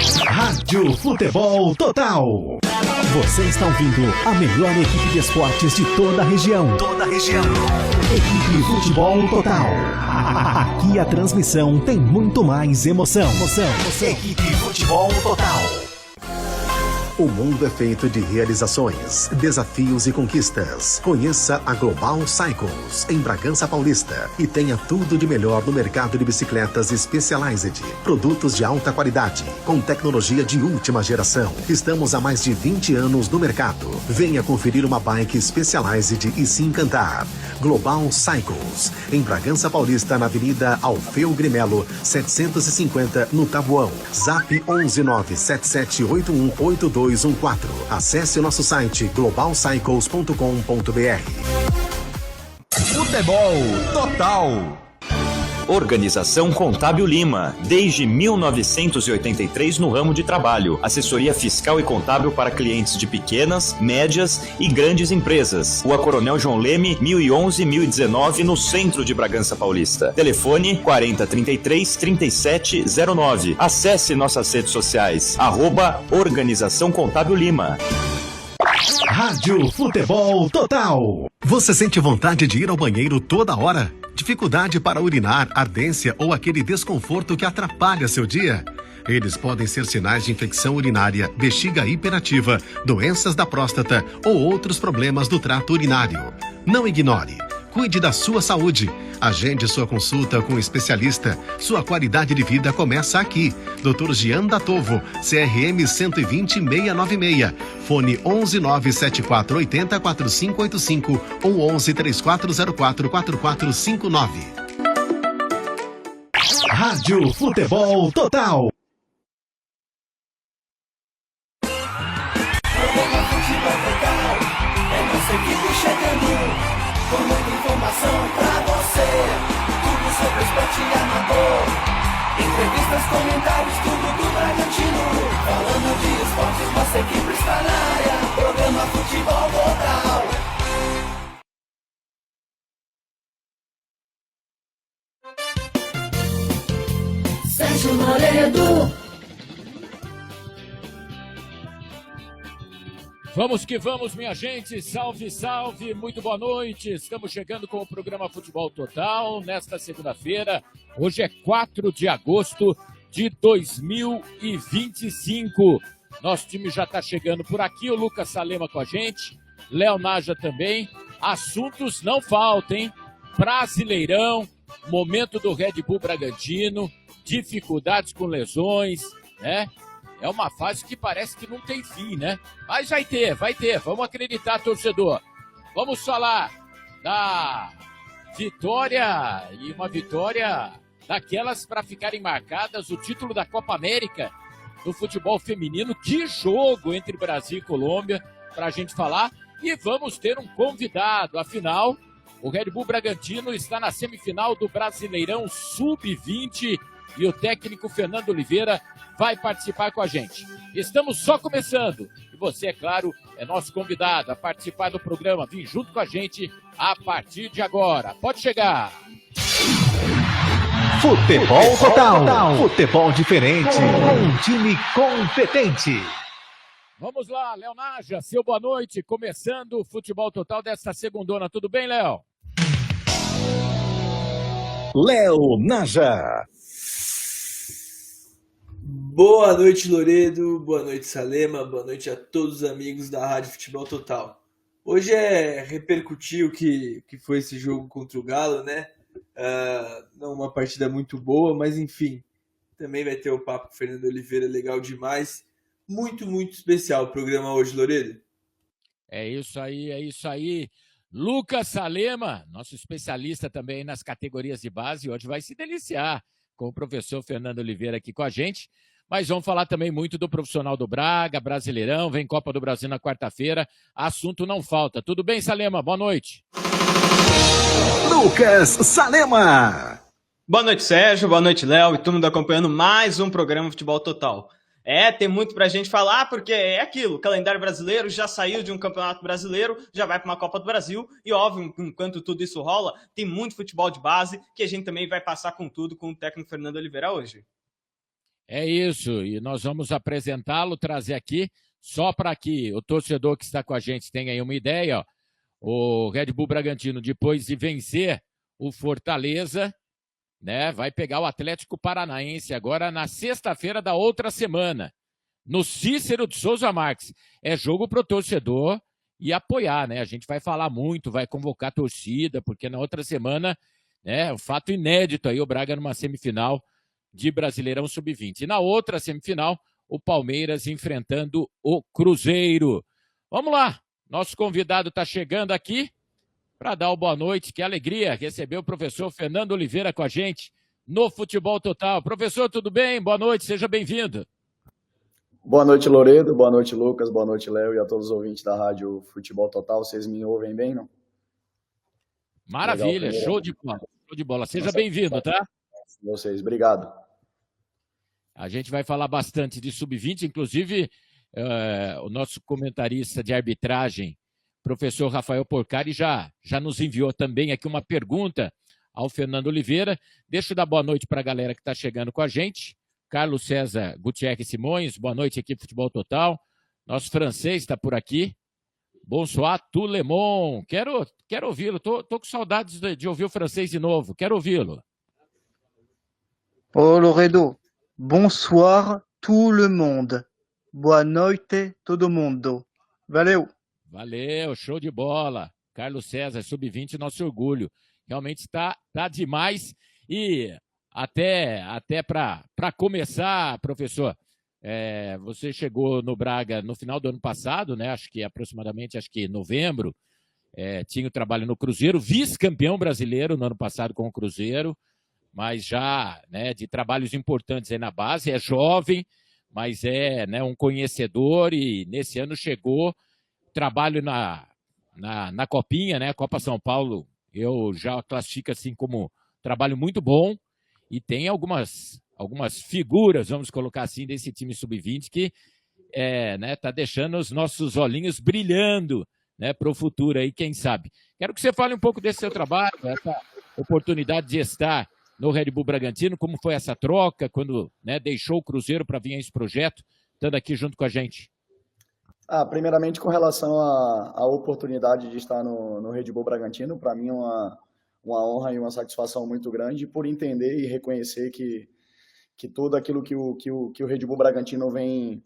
Rádio Futebol Total. Você está ouvindo a melhor equipe de esportes de toda a região. Equipe Futebol Total. Aqui a transmissão tem muito mais emoção. Equipe Futebol Total. O mundo é feito de realizações, desafios e conquistas. Conheça a Global Cycles, em Bragança Paulista, e tenha tudo de melhor no mercado de bicicletas Specialized. Produtos de alta qualidade, com tecnologia de última geração. Estamos há mais de 20 anos no mercado. Venha conferir uma bike Specialized e se encantar. Global Cycles, em Bragança Paulista, na Avenida Alfeu Grimelo, 750, no Tabuão. Zap 11977818214. Acesse o nosso site globalcycles.com.br. Futebol Total. Organização Contábil Lima, desde 1983 no ramo de trabalho, assessoria fiscal e contábil para clientes de pequenas, médias e grandes empresas. Rua Coronel João Leme, 1011-1019, no centro de Bragança Paulista. Telefone 4033-3709. Acesse nossas redes sociais, @Organização Contábil Lima. Rádio Futebol Total. Você sente vontade de ir ao banheiro toda hora? Dificuldade para urinar, ardência ou aquele desconforto que atrapalha seu dia? Eles podem ser sinais de infecção urinária, bexiga hiperativa, doenças da próstata ou outros problemas do trato urinário. Não ignore. Cuide da sua saúde. Agende sua consulta com um especialista. Sua qualidade de vida começa aqui. Dr. Gian Datovo, CRM 120696. Fone 11974804585 ou 1134044459. Rádio Futebol Total. Com muita informação pra você, tudo sobre esporte amador. Entrevistas, comentários, tudo do Bragantino. Falando de esportes, nossa equipe está na área. Programa Futebol Total. Sérgio Loredo. Vamos que vamos, minha gente, salve, salve, muito boa noite, estamos chegando com o programa Futebol Total, nesta segunda-feira, hoje é 4 de agosto de 2025, nosso time já está chegando por aqui, o Lucas Salema com a gente, Léo Naja também, assuntos não faltam, hein? Brasileirão, momento do Red Bull Bragantino, dificuldades com lesões, né? É uma fase que parece que não tem fim, né? Mas vai ter. Vamos acreditar, torcedor. Vamos falar da vitória, e uma vitória daquelas para ficarem marcadas, o título da Copa América do futebol feminino. Que jogo entre Brasil e Colômbia para a gente falar. E vamos ter um convidado. Afinal, o Red Bull Bragantino está na semifinal do Brasileirão Sub-20 e o técnico Fernando Oliveira vai participar com a gente. Estamos só começando e você, é claro, é nosso convidado a participar do programa. Vem junto com a gente a partir de agora. Pode chegar. Futebol Total. Futebol diferente. Um time competente. Vamos lá, Léo Naja, seu boa noite. Começando o Futebol Total desta segundona. Tudo bem, Léo? Léo Naja. Boa noite, Loredo, boa noite, Salema, boa noite a todos os amigos da Rádio Futebol Total. Hoje é repercutir o que foi esse jogo contra o Galo, né? Não uma partida muito boa, mas enfim, também vai ter o papo com o Fernando Oliveira, legal demais. Muito, muito especial o programa hoje, Loredo. É isso aí. Lucas Salema, nosso especialista também nas categorias de base, hoje vai se deliciar com o professor Fernando Oliveira aqui com a gente. Mas vamos falar também muito do profissional do Braga, Brasileirão, vem Copa do Brasil na quarta-feira, assunto não falta. Tudo bem, Salema? Boa noite. Lucas Salema. Boa noite, Sérgio, boa noite, Léo, e todo mundo acompanhando mais um programa Futebol Total. Tem muito pra gente falar, porque é aquilo, o calendário brasileiro já saiu de um campeonato brasileiro, já vai para uma Copa do Brasil, e óbvio, enquanto tudo isso rola, tem muito futebol de base, que a gente também vai passar com tudo com o técnico Fernando Oliveira hoje. É isso, e nós vamos apresentá-lo, trazer aqui, só para que o torcedor que está com a gente tenha aí uma ideia, ó. O Red Bull Bragantino, depois de vencer o Fortaleza, né, vai pegar o Atlético Paranaense agora na sexta-feira da outra semana, no Cícero de Souza Marques. É jogo para o torcedor e apoiar, né? A gente vai falar muito, vai convocar a torcida, porque na outra semana, né, um fato inédito aí, o Braga numa semifinal de Brasileirão Sub-20. E na outra semifinal, o Palmeiras enfrentando o Cruzeiro. Vamos lá, nosso convidado está chegando aqui para dar o boa noite. Que alegria receber o professor Fernando Oliveira com a gente no Futebol Total. Professor, tudo bem? Boa noite, seja bem-vindo. Boa noite, Loredo. Boa noite, Lucas. Boa noite, Léo, e a todos os ouvintes da Rádio Futebol Total. Vocês me ouvem bem, não? Maravilha, Legal, show de bola. Show de bola. Seja bem-vindo, tá? Vocês, obrigado. A gente vai falar bastante de sub-20, inclusive o nosso comentarista de arbitragem, professor Rafael Porcari, já nos enviou também aqui uma pergunta ao Fernando Oliveira. Deixa eu dar boa noite para a galera que está chegando com a gente. Carlos César Gutierrez Simões, boa noite, equipe Futebol Total. Nosso francês está por aqui. Bonsoir, tout le monde. Quero ouvi-lo, tô com saudades de ouvir o francês de novo. Quero ouvi-lo. Ô, Loredo, bonsoir tout le monde. Boa noite todo mundo. Valeu. Valeu, show de bola. Carlos César, sub-20, nosso orgulho. Realmente está demais. E até para começar, professor, você chegou no Braga no final do ano passado, né? Acho que aproximadamente, novembro, tinha o trabalho no Cruzeiro, vice-campeão brasileiro no ano passado com o Cruzeiro, mas já, né, de trabalhos importantes aí na base, é jovem, mas é, né, um conhecedor, e nesse ano chegou trabalho na Copinha, né, Copa São Paulo, eu já classifico assim como trabalho muito bom, e tem algumas figuras, vamos colocar assim, desse time sub-20 que né, tá deixando os nossos olhinhos brilhando, né, para o futuro aí, quem sabe. Quero que você fale um pouco desse seu trabalho, essa oportunidade de estar no Red Bull Bragantino, como foi essa troca, quando, né, deixou o Cruzeiro para vir a esse projeto, estando aqui junto com a gente. Primeiramente, com relação à oportunidade de estar no Red Bull Bragantino, para mim é uma honra e uma satisfação muito grande, por entender e reconhecer que tudo aquilo que o Red Bull Bragantino vem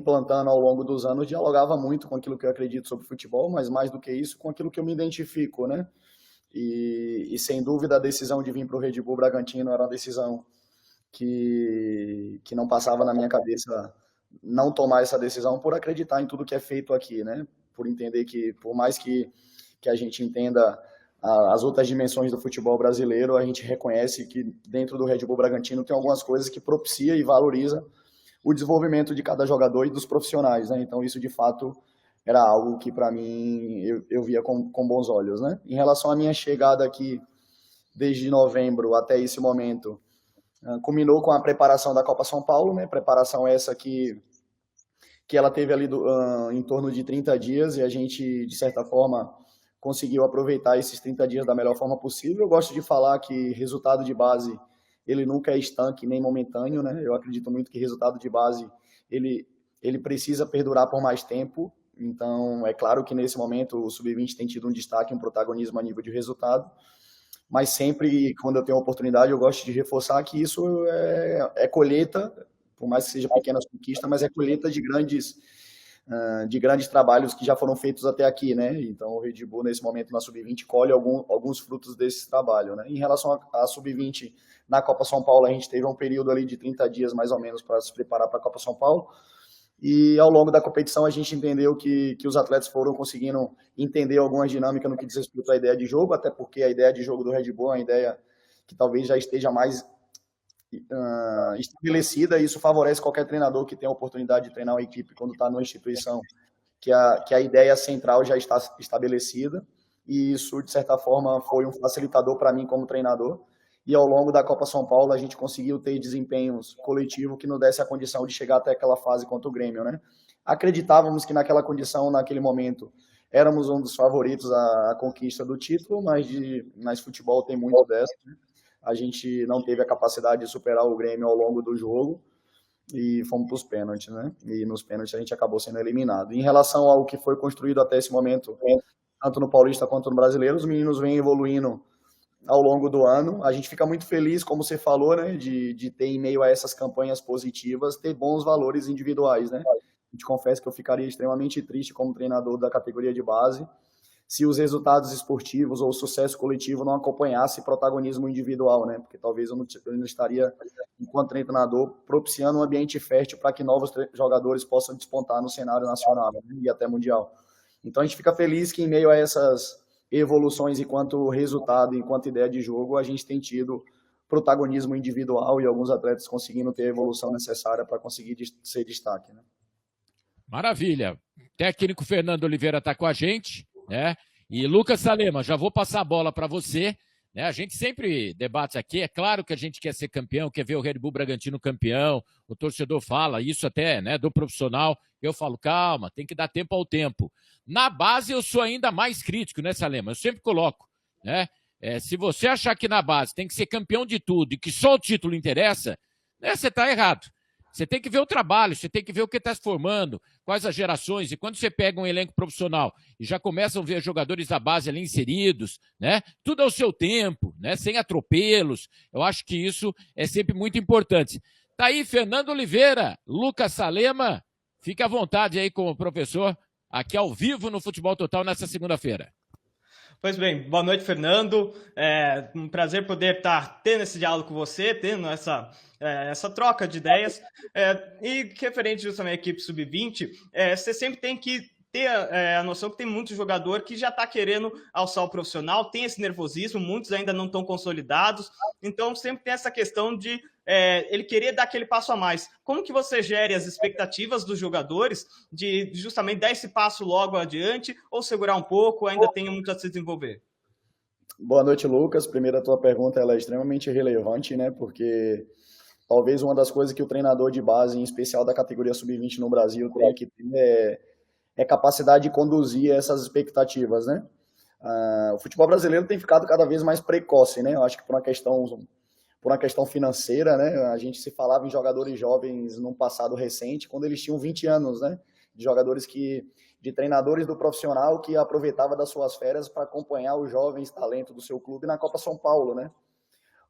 plantando ao longo dos anos dialogava muito com aquilo que eu acredito sobre futebol, mas mais do que isso, com aquilo que eu me identifico, né? E sem dúvida a decisão de vir para o Red Bull Bragantino era uma decisão que não passava na minha cabeça não tomar essa decisão, por acreditar em tudo que é feito aqui, né? Por entender que, por mais que a gente entenda as outras dimensões do futebol brasileiro, a gente reconhece que dentro do Red Bull Bragantino tem algumas coisas que propicia e valoriza o desenvolvimento de cada jogador e dos profissionais, né? Então isso de fato era algo que para mim eu via com bons olhos, né? Em relação à minha chegada aqui desde novembro até esse momento, culminou com a preparação da Copa São Paulo, né? Preparação essa que ela teve ali em torno de 30 dias, e a gente, de certa forma, conseguiu aproveitar esses 30 dias da melhor forma possível. Eu gosto de falar que resultado de base, ele nunca é estanque nem momentâneo, né? Eu acredito muito que resultado de base, ele precisa perdurar por mais tempo. Então, é claro que nesse momento o Sub-20 tem tido um destaque, um protagonismo a nível de resultado, mas sempre, quando eu tenho a oportunidade, eu gosto de reforçar que isso é colheita, por mais que seja pequenas conquistas, mas é colheita de grandes trabalhos que já foram feitos até aqui, né? Então, o Red Bull, nesse momento, na Sub-20, colhe alguns frutos desse trabalho, né? Em relação à Sub-20, na Copa São Paulo, a gente teve um período ali de 30 dias, mais ou menos, para se preparar para a Copa São Paulo, e ao longo da competição a gente entendeu que os atletas foram conseguindo entender algumas dinâmicas no que diz respeito à ideia de jogo, até porque a ideia de jogo do Red Bull é uma ideia que talvez já esteja mais estabelecida, e isso favorece qualquer treinador que tenha a oportunidade de treinar uma equipe quando está numa instituição que a ideia central já está estabelecida, e isso, de certa forma, foi um facilitador para mim como treinador. E ao longo da Copa São Paulo a gente conseguiu ter desempenhos coletivos que nos desse a condição de chegar até aquela fase contra o Grêmio, né? Acreditávamos que naquela condição, naquele momento, éramos um dos favoritos à conquista do título, mas futebol tem muito dessa, né? A gente não teve a capacidade de superar o Grêmio ao longo do jogo, e fomos para os pênaltis, né? E nos pênaltis a gente acabou sendo eliminado. Em relação ao que foi construído até esse momento, tanto no Paulista quanto no Brasileiro, os meninos vêm evoluindo ao longo do ano. A gente fica muito feliz, como você falou, né, de ter, em meio a essas campanhas positivas, ter bons valores individuais, né? A gente confessa que eu ficaria extremamente triste como treinador da categoria de base se os resultados esportivos ou o sucesso coletivo não acompanhasse protagonismo individual, né? Porque talvez eu não estaria, enquanto treinador, propiciando um ambiente fértil para que novos jogadores possam despontar no cenário nacional, né? E até mundial. Então a gente fica feliz que, em meio a essas evoluções enquanto resultado, enquanto ideia de jogo, a gente tem tido protagonismo individual e alguns atletas conseguindo ter a evolução necessária para conseguir ser destaque, né? Maravilha. Técnico Fernando Oliveira está com a gente, né? E Lucas Salema, já vou passar a bola para você, né? A gente sempre debate aqui, é claro que a gente quer ser campeão, quer ver o Red Bull Bragantino campeão, o torcedor fala isso até, né, do profissional. Eu falo, calma, tem que dar tempo ao tempo. Na base eu sou ainda mais crítico, né, Salema? Eu sempre coloco, né? Se você achar que na base tem que ser campeão de tudo e que só o título interessa, né, você está errado. Você tem que ver o trabalho, você tem que ver o que está se formando, quais as gerações. E quando você pega um elenco profissional e já começam a ver jogadores da base ali inseridos, né? Tudo ao seu tempo, né? Sem atropelos. Eu acho que isso é sempre muito importante. Tá aí Fernando Oliveira, Lucas Salema. Fique à vontade aí com o professor, aqui ao vivo no Futebol Total nessa segunda-feira. Pois bem, boa noite, Fernando. É um prazer poder estar tendo esse diálogo com você, tendo essa troca de ideias. E referente justamente à equipe sub-20, você sempre tem que ter a noção que tem muito jogador que já está querendo alçar o profissional, tem esse nervosismo, muitos ainda não estão consolidados, então sempre tem essa questão de ele querer dar aquele passo a mais. Como que você gere as expectativas dos jogadores de justamente dar esse passo logo adiante ou segurar um pouco, ainda tem muito a se desenvolver? Boa noite, Lucas. Primeiro, a tua pergunta ela é extremamente relevante, né? Porque talvez uma das coisas que o treinador de base, em especial da categoria sub-20 no Brasil, tem que ter é capacidade de conduzir essas expectativas, né? O futebol brasileiro tem ficado cada vez mais precoce, né? Eu acho que por uma questão financeira, né? A gente se falava em jogadores jovens num passado recente, quando eles tinham 20 anos, né? De treinadores do profissional que aproveitava das suas férias para acompanhar os jovens talentos do seu clube na Copa São Paulo, né?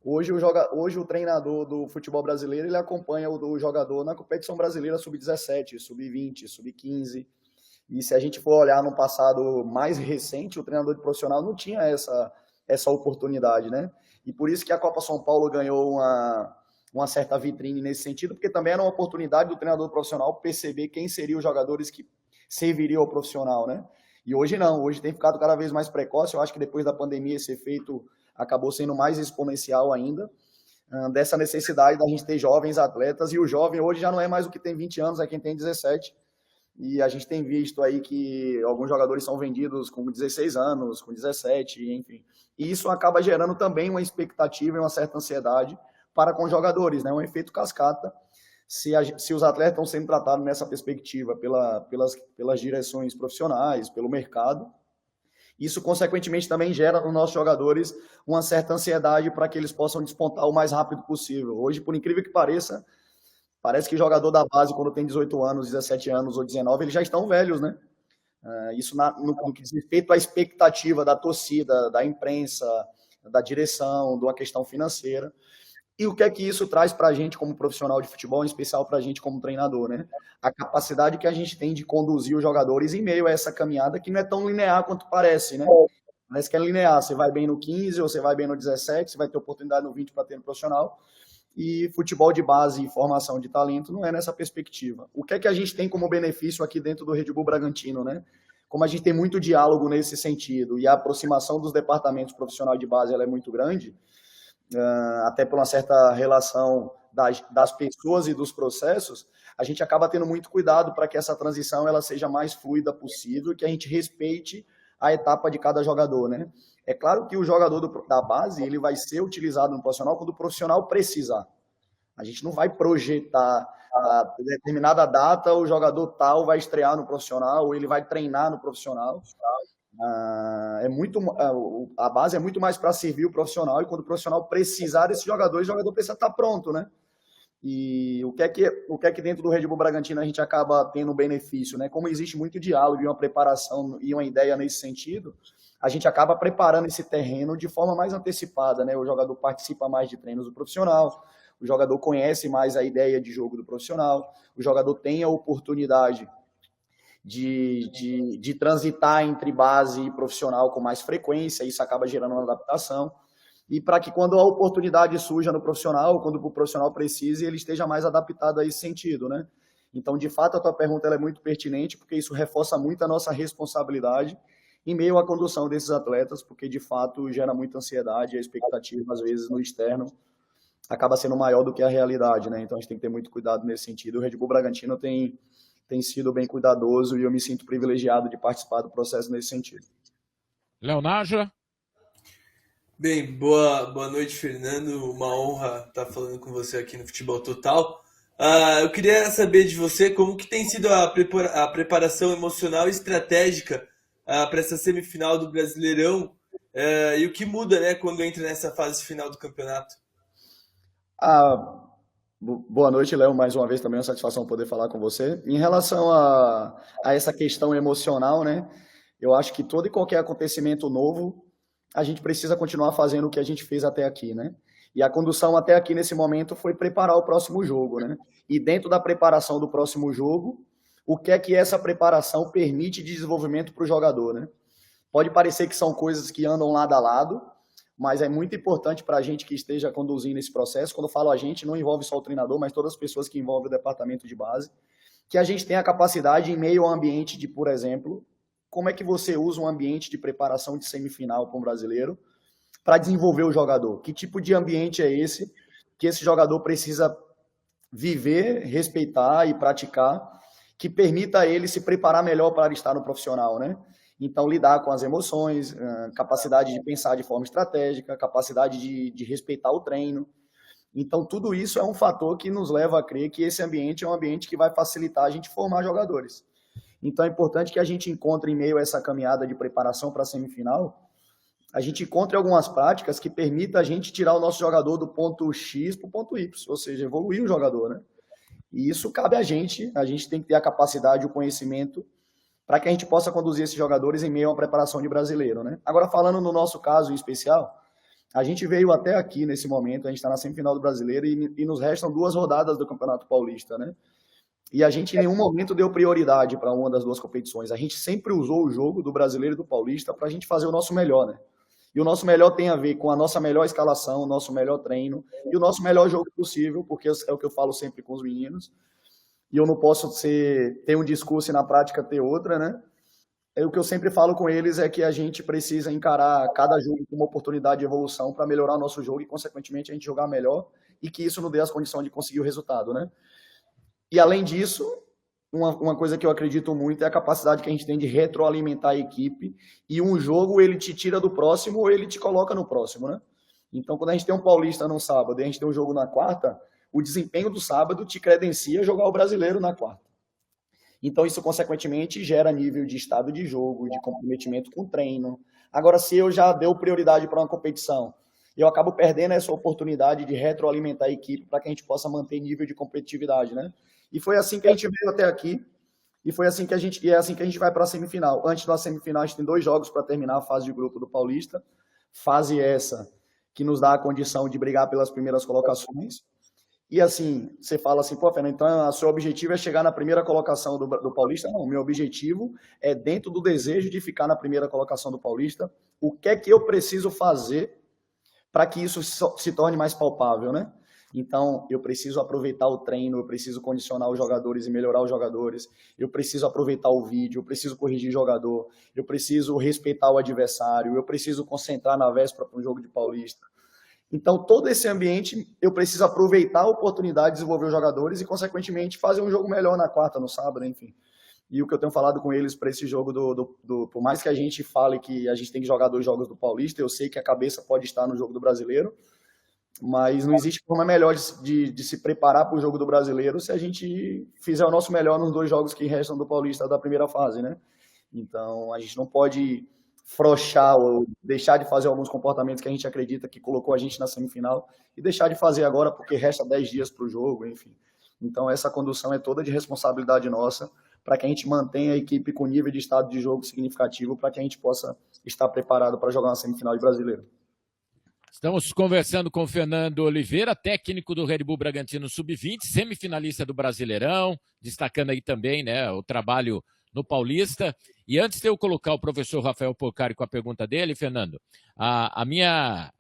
Hoje o treinador do futebol brasileiro, ele acompanha o jogador na competição brasileira sub-17, sub-20, sub-15. E se a gente for olhar no passado mais recente, o treinador de profissional não tinha essa oportunidade, né? E por isso que a Copa São Paulo ganhou uma certa vitrine nesse sentido, porque também era uma oportunidade do treinador profissional perceber quem seriam os jogadores que serviriam ao profissional, né? E hoje não, hoje tem ficado cada vez mais precoce. Eu acho que depois da pandemia esse efeito acabou sendo mais exponencial ainda, dessa necessidade da gente ter jovens atletas, e o jovem hoje já não é mais o que tem 20 anos, é quem tem 17. E a gente tem visto aí que alguns jogadores são vendidos com 16 anos, com 17, enfim. E isso acaba gerando também uma expectativa e uma certa ansiedade para com os jogadores, né? Um efeito cascata. Se os atletas estão sendo tratados nessa perspectiva pelas direções profissionais, pelo mercado, isso consequentemente também gera nos nossos jogadores uma certa ansiedade para que eles possam despontar o mais rápido possível. Hoje, por incrível que pareça, parece que jogador da base, quando tem 18 anos, 17 anos ou 19, eles já estão velhos, né? Isso no que diz respeito à expectativa da torcida, da imprensa, da direção, de uma questão financeira. E o que é que isso traz para a gente como profissional de futebol, em especial para a gente como treinador, né? A capacidade que a gente tem de conduzir os jogadores em meio a essa caminhada que não é tão linear quanto parece, né? Parece que é linear, você vai bem no 15 ou você vai bem no 17, você vai ter oportunidade no 20 para ter no profissional. E futebol de base e formação de talento não é nessa perspectiva. O que é que a gente tem como benefício aqui dentro do Red Bull Bragantino, né? Como a gente tem muito diálogo nesse sentido e a aproximação dos departamentos profissionais de base ela é muito grande, até por uma certa relação das pessoas e dos processos, a gente acaba tendo muito cuidado para que essa transição ela seja mais fluida possível e que a gente respeite a etapa de cada jogador, né? É claro que o jogador da base ele vai ser utilizado no profissional quando o profissional precisar. A gente não vai projetar a determinada data, o jogador tal vai estrear no profissional, ou ele vai treinar no profissional. A base é muito mais para servir o profissional, e quando o profissional precisar desse jogador, o jogador precisa estar pronto, né? E o que é que dentro do Red Bull Bragantino a gente acaba tendo benefício, né? Como existe muito diálogo e uma preparação e uma ideia nesse sentido, a gente acaba preparando esse terreno de forma mais antecipada, né? O jogador participa mais de treinos do profissional, o jogador conhece mais a ideia de jogo do profissional, o jogador tem a oportunidade de transitar entre base e profissional com mais frequência, isso acaba gerando uma adaptação. E para que quando a oportunidade surja no profissional, quando o profissional precise, ele esteja mais adaptado a esse sentido, né? Então, de fato, a tua pergunta ela é muito pertinente, porque isso reforça muito a nossa responsabilidade em meio à condução desses atletas, porque, de fato, gera muita ansiedade e a expectativa, às vezes, no externo, acaba sendo maior do que a realidade, né? Então, a gente tem que ter muito cuidado nesse sentido. O Red Bull Bragantino tem sido bem cuidadoso e eu me sinto privilegiado de participar do processo nesse sentido. Léo Nájila? Bem, boa noite, Fernando. Uma honra estar falando com você aqui no Futebol Total. Eu queria saber de você como que tem sido a preparação emocional e estratégica para essa semifinal do Brasileirão e o que muda, né, quando entra nessa fase final do campeonato. Boa noite, Léo. Mais uma vez também é uma satisfação poder falar com você. Em relação a essa questão emocional, né, eu acho que todo e qualquer acontecimento novo a gente precisa continuar fazendo o que a gente fez até aqui, né? E a condução até aqui nesse momento foi preparar o próximo jogo, né? E dentro da preparação do próximo jogo, o que é que essa preparação permite de desenvolvimento para o jogador, né? Pode parecer que são coisas que andam lado a lado, mas é muito importante para a gente que esteja conduzindo esse processo. Quando eu falo a gente, não envolve só o treinador, mas todas as pessoas que envolvem o departamento de base, que a gente tenha a capacidade em meio ao ambiente de, por exemplo, como é que você usa um ambiente de preparação de semifinal para um brasileiro para desenvolver o jogador? Que tipo de ambiente é esse que esse jogador precisa viver, respeitar e praticar, que permita a ele se preparar melhor para estar no profissional, né? Então, lidar com as emoções, capacidade de pensar de forma estratégica, capacidade de respeitar o treino. Então, tudo isso é um fator que nos leva a crer que esse ambiente é um ambiente que vai facilitar a gente formar jogadores. Então é importante que a gente encontre, em meio a essa caminhada de preparação para a semifinal, a gente encontre algumas práticas que permitam a gente tirar o nosso jogador do ponto X para o ponto Y, ou seja, evoluir o jogador, né? E isso cabe a gente tem que ter a capacidade, o conhecimento, para que a gente possa conduzir esses jogadores em meio a uma preparação de brasileiro, né? Agora, falando no nosso caso em especial, a gente veio até aqui nesse momento, a gente está na semifinal do Brasileiro e nos restam 2 rodadas do Campeonato Paulista, né? E a gente em nenhum momento deu prioridade para uma das 2 competições. A gente sempre usou o jogo do Brasileiro e do Paulista para a gente fazer o nosso melhor, né? E o nosso melhor tem a ver com a nossa melhor escalação, o nosso melhor treino e o nosso melhor jogo possível, porque é o que eu falo sempre com os meninos. E eu não posso ter um discurso e na prática ter outra, né? O que eu sempre falo com eles é que a gente precisa encarar cada jogo como uma oportunidade de evolução para melhorar o nosso jogo e, consequentemente, a gente jogar melhor e que isso nos dê as condições de conseguir o resultado, né? E, além disso, uma coisa que eu acredito muito é a capacidade que a gente tem de retroalimentar a equipe e um jogo ele te tira do próximo ou ele te coloca no próximo, né? Então, quando a gente tem um Paulista no sábado e a gente tem um jogo na quarta, o desempenho do sábado te credencia jogar o Brasileiro na quarta. Então, isso, consequentemente, gera nível de estado de jogo, de comprometimento com o treino. Agora, se eu já deu prioridade para uma competição, eu acabo perdendo essa oportunidade de retroalimentar a equipe para que a gente possa manter nível de competitividade, né? E foi assim que a gente veio até aqui, e é assim que a gente vai para a semifinal. Antes da semifinal, a gente tem 2 jogos para terminar a fase de grupo do Paulista, fase essa que nos dá a condição de brigar pelas primeiras colocações. E assim, você fala assim, pô, Fernando, então o seu objetivo é chegar na primeira colocação do Paulista? Não, meu objetivo é, dentro do desejo de ficar na primeira colocação do Paulista, o que é que eu preciso fazer para que isso se torne mais palpável, né? Então, eu preciso aproveitar o treino, eu preciso condicionar os jogadores e melhorar os jogadores, eu preciso aproveitar o vídeo, eu preciso corrigir jogador, eu preciso respeitar o adversário, eu preciso concentrar na véspera para um jogo de Paulista. Então, todo esse ambiente, eu preciso aproveitar a oportunidade de desenvolver os jogadores e, consequentemente, fazer um jogo melhor na quarta, no sábado, enfim. E o que eu tenho falado com eles para esse jogo, por mais que a gente fale que a gente tem que jogar 2 jogos do Paulista, eu sei que a cabeça pode estar no jogo do Brasileiro, mas não existe forma melhor de se preparar para o jogo do Brasileiro se a gente fizer o nosso melhor nos 2 jogos que restam do Paulista da primeira fase, né? Então, a gente não pode frouxar ou deixar de fazer alguns comportamentos que a gente acredita que colocou a gente na semifinal e deixar de fazer agora porque resta 10 dias para o jogo, enfim. Então essa condução é toda de responsabilidade nossa para que a gente mantenha a equipe com nível de estado de jogo significativo para que a gente possa estar preparado para jogar uma semifinal de Brasileiro. Estamos conversando com o Fernando Oliveira, técnico do Red Bull Bragantino Sub-20, semifinalista do Brasileirão, destacando aí também, né, o trabalho no Paulista. E antes de eu colocar o professor Rafael Porcari com a pergunta dele, Fernando, a minha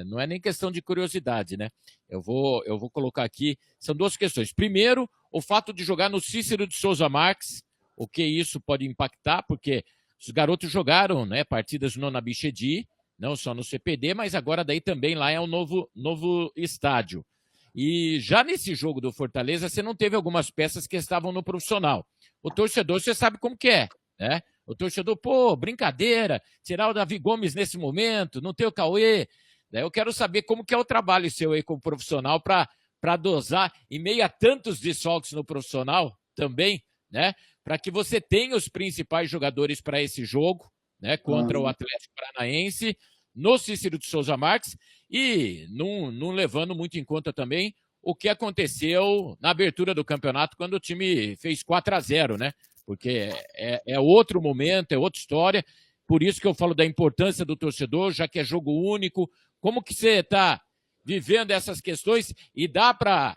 não é nem questão de curiosidade, né? Eu vou colocar aqui, são duas questões. Primeiro, o fato de jogar no Cícero de Souza Marques, o que isso pode impactar, porque os garotos jogaram, né, partidas no Nabichedi, não só no CPD, mas agora daí também lá é um novo estádio. E já nesse jogo do Fortaleza, você não teve algumas peças que estavam no profissional. O torcedor, você sabe como que é, né? O torcedor, pô, brincadeira, tirar o Davi Gomes nesse momento, não ter o Cauê. Eu quero saber como que é o trabalho seu aí como profissional para dosar, em meio a tantos desfalques no profissional também, né? Para que você tenha os principais jogadores para esse jogo, né, contra o Atlético Paranaense, no Cícero de Souza Marques, e não levando muito em conta também o que aconteceu na abertura do campeonato, quando o time fez 4-0, né? Porque é outro momento, é outra história, por isso que eu falo da importância do torcedor, já que é jogo único. Como que você está vivendo essas questões e dá para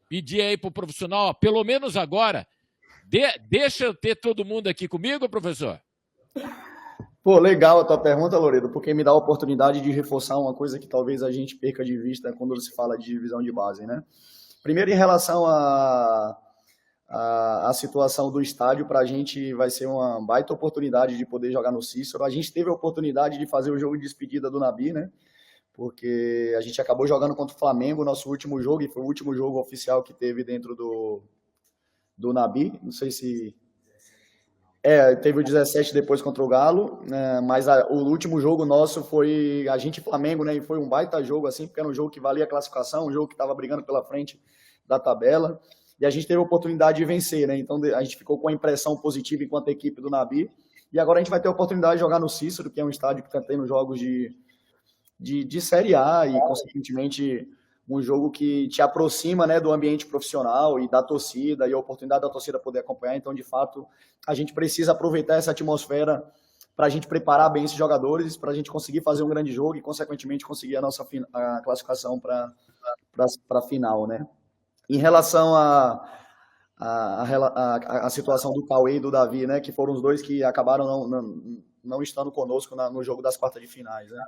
pedir aí para o profissional, pelo menos agora, deixa eu ter todo mundo aqui comigo, professor? Pô, legal a tua pergunta, Loredo, porque me dá a oportunidade de reforçar uma coisa que talvez a gente perca de vista quando se fala de divisão de base, né? Primeiro, em relação à situação do estádio, para a gente vai ser uma baita oportunidade de poder jogar no Cícero. A gente teve a oportunidade de fazer o jogo de despedida do Nabi, né? Porque a gente acabou jogando contra o Flamengo, nosso último jogo, e foi o último jogo oficial que teve dentro do Nabi. Não sei se... teve o 17 depois contra o Galo, né, mas o último jogo nosso foi a gente Flamengo, né, e foi um baita jogo, assim, porque era um jogo que valia a classificação, um jogo que estava brigando pela frente da tabela, e a gente teve a oportunidade de vencer, né, então a gente ficou com a impressão positiva enquanto equipe do Nabi, e agora a gente vai ter a oportunidade de jogar no Cícero, que é um estádio que está tendo jogos de Série A, e consequentemente um jogo que te aproxima, né, do ambiente profissional e da torcida, e a oportunidade da torcida poder acompanhar. Então, de fato, a gente precisa aproveitar essa atmosfera para a gente preparar bem esses jogadores, para a gente conseguir fazer um grande jogo e, consequentemente, conseguir a classificação para a final, né? Em relação à situação do Cauê e do Davi, né, que foram os dois que acabaram não estando conosco no jogo das quartas de finais, né?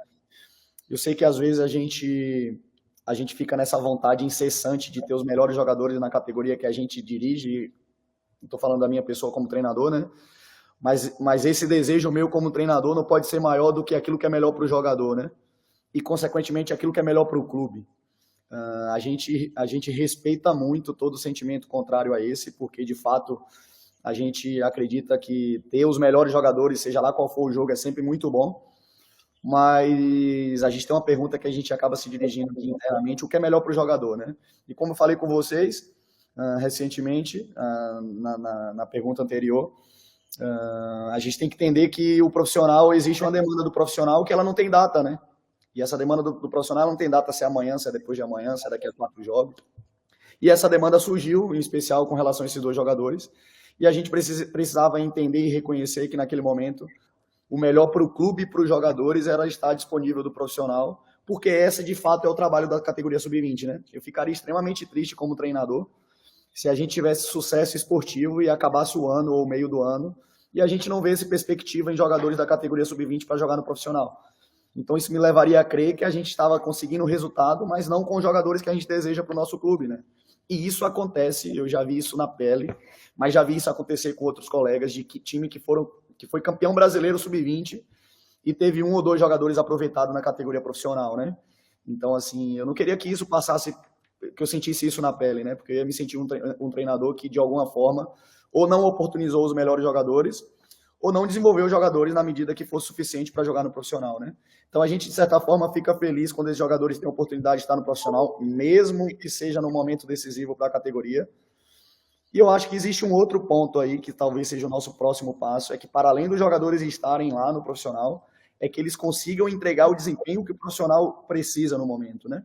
Eu sei que, às vezes, a gente fica nessa vontade incessante de ter os melhores jogadores na categoria que a gente dirige. Estou falando da minha pessoa como treinador, né? Mas esse desejo meu como treinador não pode ser maior do que aquilo que é melhor para o jogador, né? E, consequentemente, aquilo que é melhor para o clube. A gente respeita muito todo sentimento contrário a esse, porque, de fato, a gente acredita que ter os melhores jogadores, seja lá qual for o jogo, é sempre muito bom. Mas a gente tem uma pergunta que a gente acaba se dirigindo aqui internamente, o que é melhor para o jogador, né? E como eu falei com vocês recentemente, na pergunta anterior, a gente tem que entender que o profissional, existe uma demanda do profissional que ela não tem data, né? E essa demanda do profissional não tem data se é amanhã, se é depois de amanhã, se é daqui a 4 jogos. E essa demanda surgiu, em especial com relação a esses dois jogadores, e a gente precisava entender e reconhecer que naquele momento o melhor para o clube e para os jogadores era estar disponível do profissional, porque esse, de fato, é o trabalho da categoria sub-20, né? Eu ficaria extremamente triste como treinador se a gente tivesse sucesso esportivo e acabasse o ano ou o meio do ano e a gente não vê essa perspectiva em jogadores da categoria sub-20 para jogar no profissional. Então isso me levaria a crer que a gente estava conseguindo resultado, mas não com os jogadores que a gente deseja para o nosso clube, né? E isso acontece, eu já vi isso na pele, mas já vi isso acontecer com outros colegas de time que foi campeão brasileiro sub-20 e teve 1 ou 2 jogadores aproveitados na categoria profissional, né? Então, assim, eu não queria que isso passasse, que eu sentisse isso na pele, né? Porque eu ia me sentir um treinador que, de alguma forma, ou não oportunizou os melhores jogadores, ou não desenvolveu os jogadores na medida que fosse suficiente para jogar no profissional, né? Então, a gente, de certa forma, fica feliz quando esses jogadores têm a oportunidade de estar no profissional, mesmo que seja num momento decisivo para a categoria. E eu acho que existe um outro ponto aí, que talvez seja o nosso próximo passo, é que para além dos jogadores estarem lá no profissional, é que eles consigam entregar o desempenho que o profissional precisa no momento, né?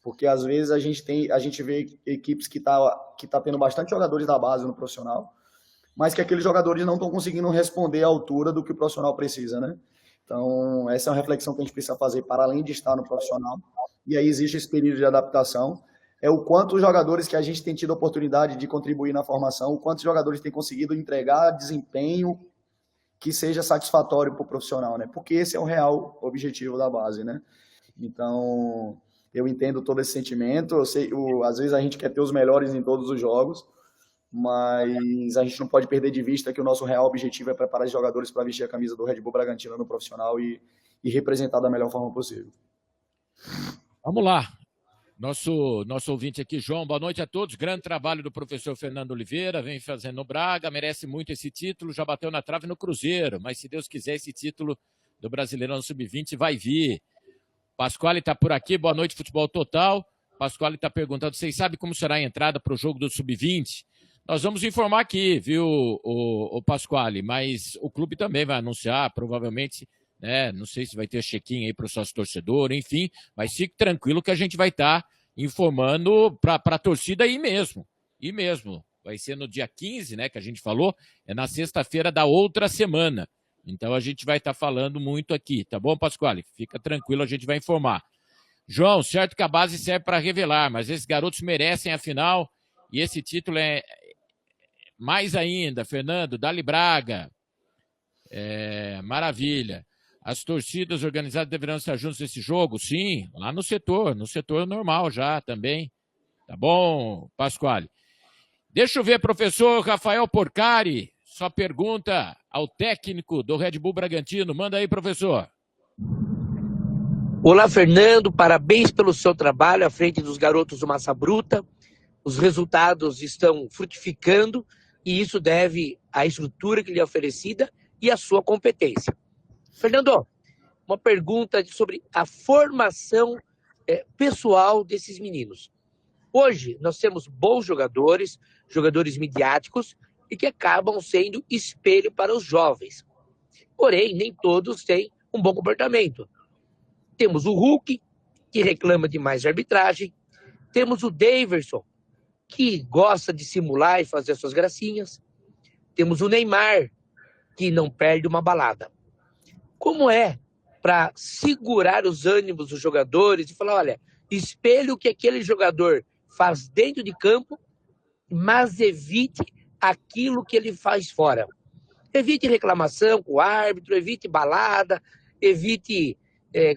Porque às vezes a gente vê equipes que tá tendo bastante jogadores da base no profissional, mas que aqueles jogadores não estão conseguindo responder à altura do que o profissional precisa, né? Então, essa é uma reflexão que a gente precisa fazer para além de estar no profissional. E aí existe esse período de adaptação. É o quanto os jogadores que a gente tem tido a oportunidade de contribuir na formação, o quanto os jogadores têm conseguido entregar desempenho que seja satisfatório para o profissional, né? Porque esse é o real objetivo da base, né? Então, eu entendo todo esse sentimento. Eu sei, às vezes a gente quer ter os melhores em todos os jogos, mas a gente não pode perder de vista que o nosso real objetivo é preparar os jogadores para vestir a camisa do Red Bull Bragantino no profissional e representar da melhor forma possível. Vamos lá. Nosso ouvinte aqui, João, boa noite a todos. Grande trabalho do professor Fernando Oliveira, vem fazendo no Braga, merece muito esse título, já bateu na trave no Cruzeiro, mas se Deus quiser, esse título do Brasileirão Sub-20 vai vir. Pasquale está por aqui, boa noite, Futebol Total. Pasquale está perguntando, vocês sabem como será a entrada para o jogo do Sub-20? Nós vamos informar aqui, viu, o Pasquale, mas o clube também vai anunciar, provavelmente, né? Não sei se vai ter check-in aí para o sócio torcedor, enfim, mas fique tranquilo que a gente vai estar informando para a torcida aí mesmo. E mesmo, vai ser no dia 15, né, que a gente falou, é na sexta-feira da outra semana. Então a gente vai estar falando muito aqui, tá bom, Pasquale? Fica tranquilo, a gente vai informar. João, certo que a base serve para revelar, mas esses garotos merecem a final e esse título é mais ainda. Fernando, Dali Braga, maravilha. As torcidas organizadas deverão estar juntos nesse jogo? Sim, lá no setor normal já também. Tá bom, Pasquale? Deixa eu ver, professor Rafael Porcari, sua pergunta ao técnico do Red Bull Bragantino. Manda aí, professor. Olá, Fernando, parabéns pelo seu trabalho à frente dos garotos do Massa Bruta. Os resultados estão frutificando e isso deve à estrutura que lhe é oferecida e à sua competência. Fernando, uma pergunta sobre a formação pessoal desses meninos. Hoje nós temos bons jogadores, jogadores midiáticos e que acabam sendo espelho para os jovens. Porém, nem todos têm um bom comportamento. Temos o Hulk, que reclama demais de arbitragem. Temos o Daverson, que gosta de simular e fazer suas gracinhas. Temos o Neymar, que não perde uma balada. Como é para segurar os ânimos dos jogadores e falar, olha, espelhe o que aquele jogador faz dentro de campo, mas evite aquilo que ele faz fora. Evite reclamação com o árbitro, evite balada, evite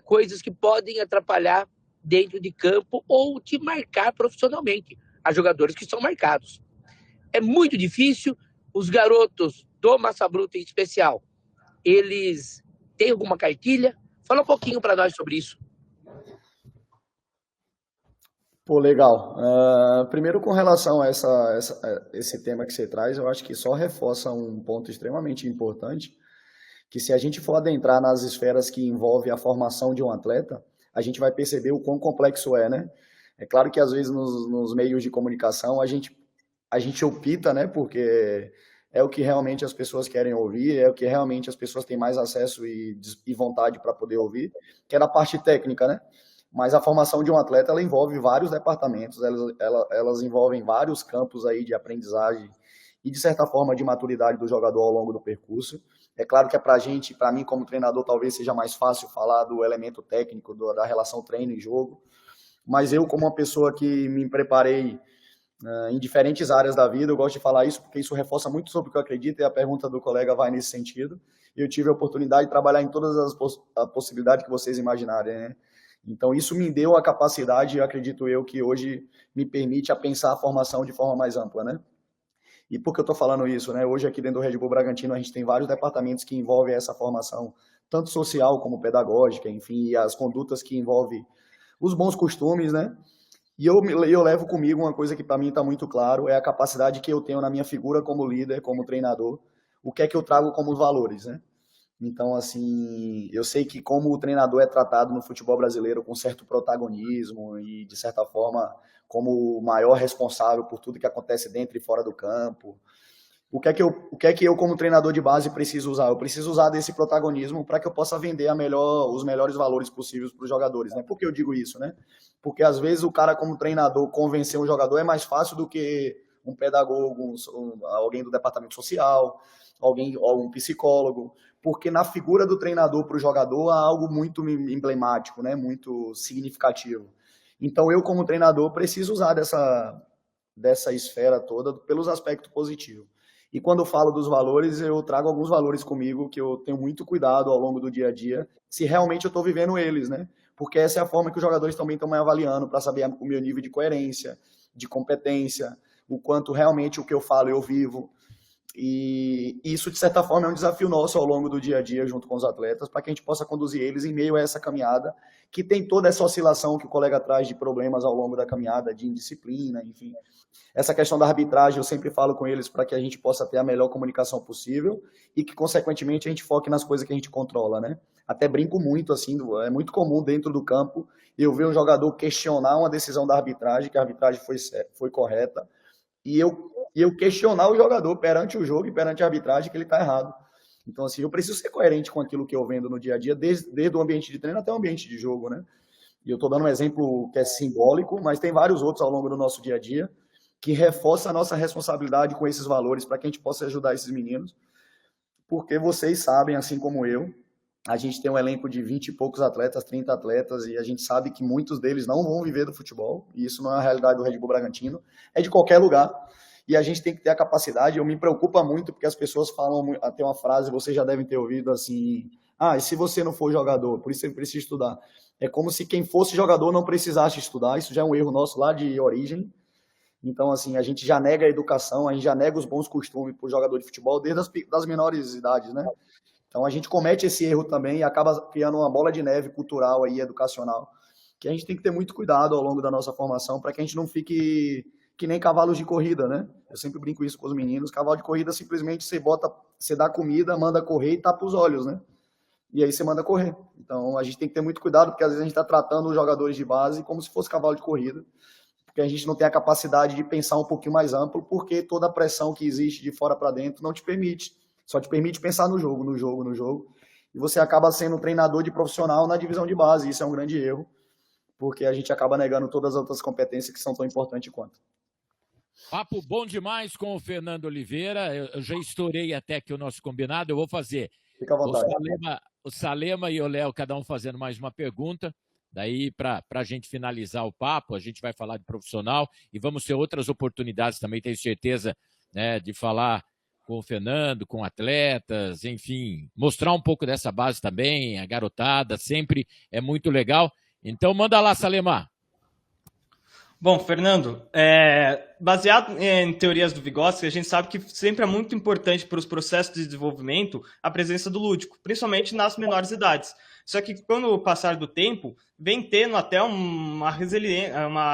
coisas que podem atrapalhar dentro de campo ou te marcar profissionalmente. Há jogadores que são marcados. É muito difícil. Os garotos do Massa Bruta em especial, eles têm alguma cartilha? Fala um pouquinho para nós sobre isso. Pô, legal. Primeiro, com relação a esse tema que você traz, eu acho que só reforça um ponto extremamente importante, que se a gente for adentrar nas esferas que envolvem a formação de um atleta, a gente vai perceber o quão complexo é, né? É claro que às vezes nos meios de comunicação a gente opta, né? Porque é o que realmente as pessoas querem ouvir, é o que realmente as pessoas têm mais acesso e vontade para poder ouvir, que é da parte técnica, né? Mas a formação de um atleta, ela envolve vários departamentos, elas envolvem vários campos aí de aprendizagem e, de certa forma, de maturidade do jogador ao longo do percurso. É claro que é para mim, como treinador, talvez seja mais fácil falar do elemento técnico, da relação treino e jogo, mas eu, como uma pessoa que me preparei em diferentes áreas da vida, eu gosto de falar isso porque isso reforça muito sobre o que eu acredito e a pergunta do colega vai nesse sentido. Eu tive a oportunidade de trabalhar em todas as possibilidades que vocês imaginarem, né? Então, isso me deu a capacidade, acredito eu, que hoje me permite a pensar a formação de forma mais ampla, né? E por que eu estou falando isso, né? Hoje, aqui dentro do Red Bull Bragantino, a gente tem vários departamentos que envolvem essa formação, tanto social como pedagógica, enfim, e as condutas que envolvem os bons costumes, né? E eu levo comigo uma coisa que para mim está muito claro, é a capacidade que eu tenho na minha figura como líder, como treinador, o que é que eu trago como valores, né? Então, assim, eu sei que como o treinador é tratado no futebol brasileiro com certo protagonismo e, de certa forma, como o maior responsável por tudo que acontece dentro e fora do campo, o que é que eu como treinador de base preciso usar? Eu preciso usar desse protagonismo para que eu possa vender os melhores valores possíveis para os jogadores, né? Por que eu digo isso, né? Porque às vezes o cara como treinador convencer um jogador é mais fácil do que um pedagogo, alguém do departamento social, um psicólogo, porque na figura do treinador para o jogador há algo muito emblemático, né? Muito significativo. Então eu como treinador preciso usar dessa esfera toda pelos aspectos positivos. E quando eu falo dos valores, eu trago alguns valores comigo que eu tenho muito cuidado ao longo do dia a dia, se realmente eu estou vivendo eles, né? Porque essa é a forma que os jogadores também estão me avaliando para saber o meu nível de coerência, de competência, o quanto realmente o que eu falo eu vivo. E isso, de certa forma, é um desafio nosso ao longo do dia a dia junto com os atletas, para que a gente possa conduzir eles em meio a essa caminhada, que tem toda essa oscilação que o colega traz de problemas ao longo da caminhada, de indisciplina, enfim. Essa questão da arbitragem, eu sempre falo com eles para que a gente possa ter a melhor comunicação possível e que, consequentemente, a gente foque nas coisas que a gente controla, né? Até brinco muito, assim, é muito comum dentro do campo eu ver um jogador questionar uma decisão da arbitragem, que a arbitragem foi correta, e eu questionar o jogador perante o jogo e perante a arbitragem que ele está errado. Então, assim, eu preciso ser coerente com aquilo que eu vendo no dia a dia, desde o ambiente de treino até o ambiente de jogo, né? E eu estou dando um exemplo que é simbólico, mas tem vários outros ao longo do nosso dia a dia que reforça a nossa responsabilidade com esses valores para que a gente possa ajudar esses meninos, porque vocês sabem, assim como eu, a gente tem um elenco de 20 e poucos atletas, 30 atletas, e a gente sabe que muitos deles não vão viver do futebol, e isso não é a realidade do Red Bull Bragantino, é de qualquer lugar, e a gente tem que ter a capacidade. Eu me preocupa muito, porque as pessoas falam, até uma frase, vocês já devem ter ouvido assim, e se você não for jogador, por isso você precisa estudar. É como se quem fosse jogador não precisasse estudar, isso já é um erro nosso lá de origem. Então, assim, a gente já nega a educação, a gente já nega os bons costumes para o jogador de futebol desde as menores idades, né? Então, a gente comete esse erro também e acaba criando uma bola de neve cultural aí, educacional, que a gente tem que ter muito cuidado ao longo da nossa formação para que a gente não fique que nem cavalos de corrida, né? Eu sempre brinco isso com os meninos. Cavalo de corrida, simplesmente você dá comida, manda correr e tapa os olhos, né? E aí você manda correr. Então, a gente tem que ter muito cuidado, porque às vezes a gente está tratando os jogadores de base como se fosse cavalo de corrida, porque a gente não tem a capacidade de pensar um pouquinho mais amplo, porque toda a pressão que existe de fora para dentro não te permite. Só te permite pensar no jogo. E você acaba sendo um treinador de profissional na divisão de base. Isso é um grande erro, porque a gente acaba negando todas as outras competências que são tão importantes quanto. Papo bom demais com o Fernando Oliveira. Eu já estourei até aqui o nosso combinado. Eu vou fazer Fica à vontade. o Salema e o Léo, cada um fazendo mais uma pergunta. Daí, para a gente finalizar o papo, a gente vai falar de profissional e vamos ter outras oportunidades também, tenho certeza, né, de falar com o Fernando, com atletas, enfim, mostrar um pouco dessa base também, a garotada, sempre é muito legal. Então, manda lá, Salema. Bom, Fernando, baseado em teorias do Vygotsky, a gente sabe que sempre é muito importante para os processos de desenvolvimento a presença do lúdico, principalmente nas menores idades. Só que, com o passar do tempo, vem tendo até uma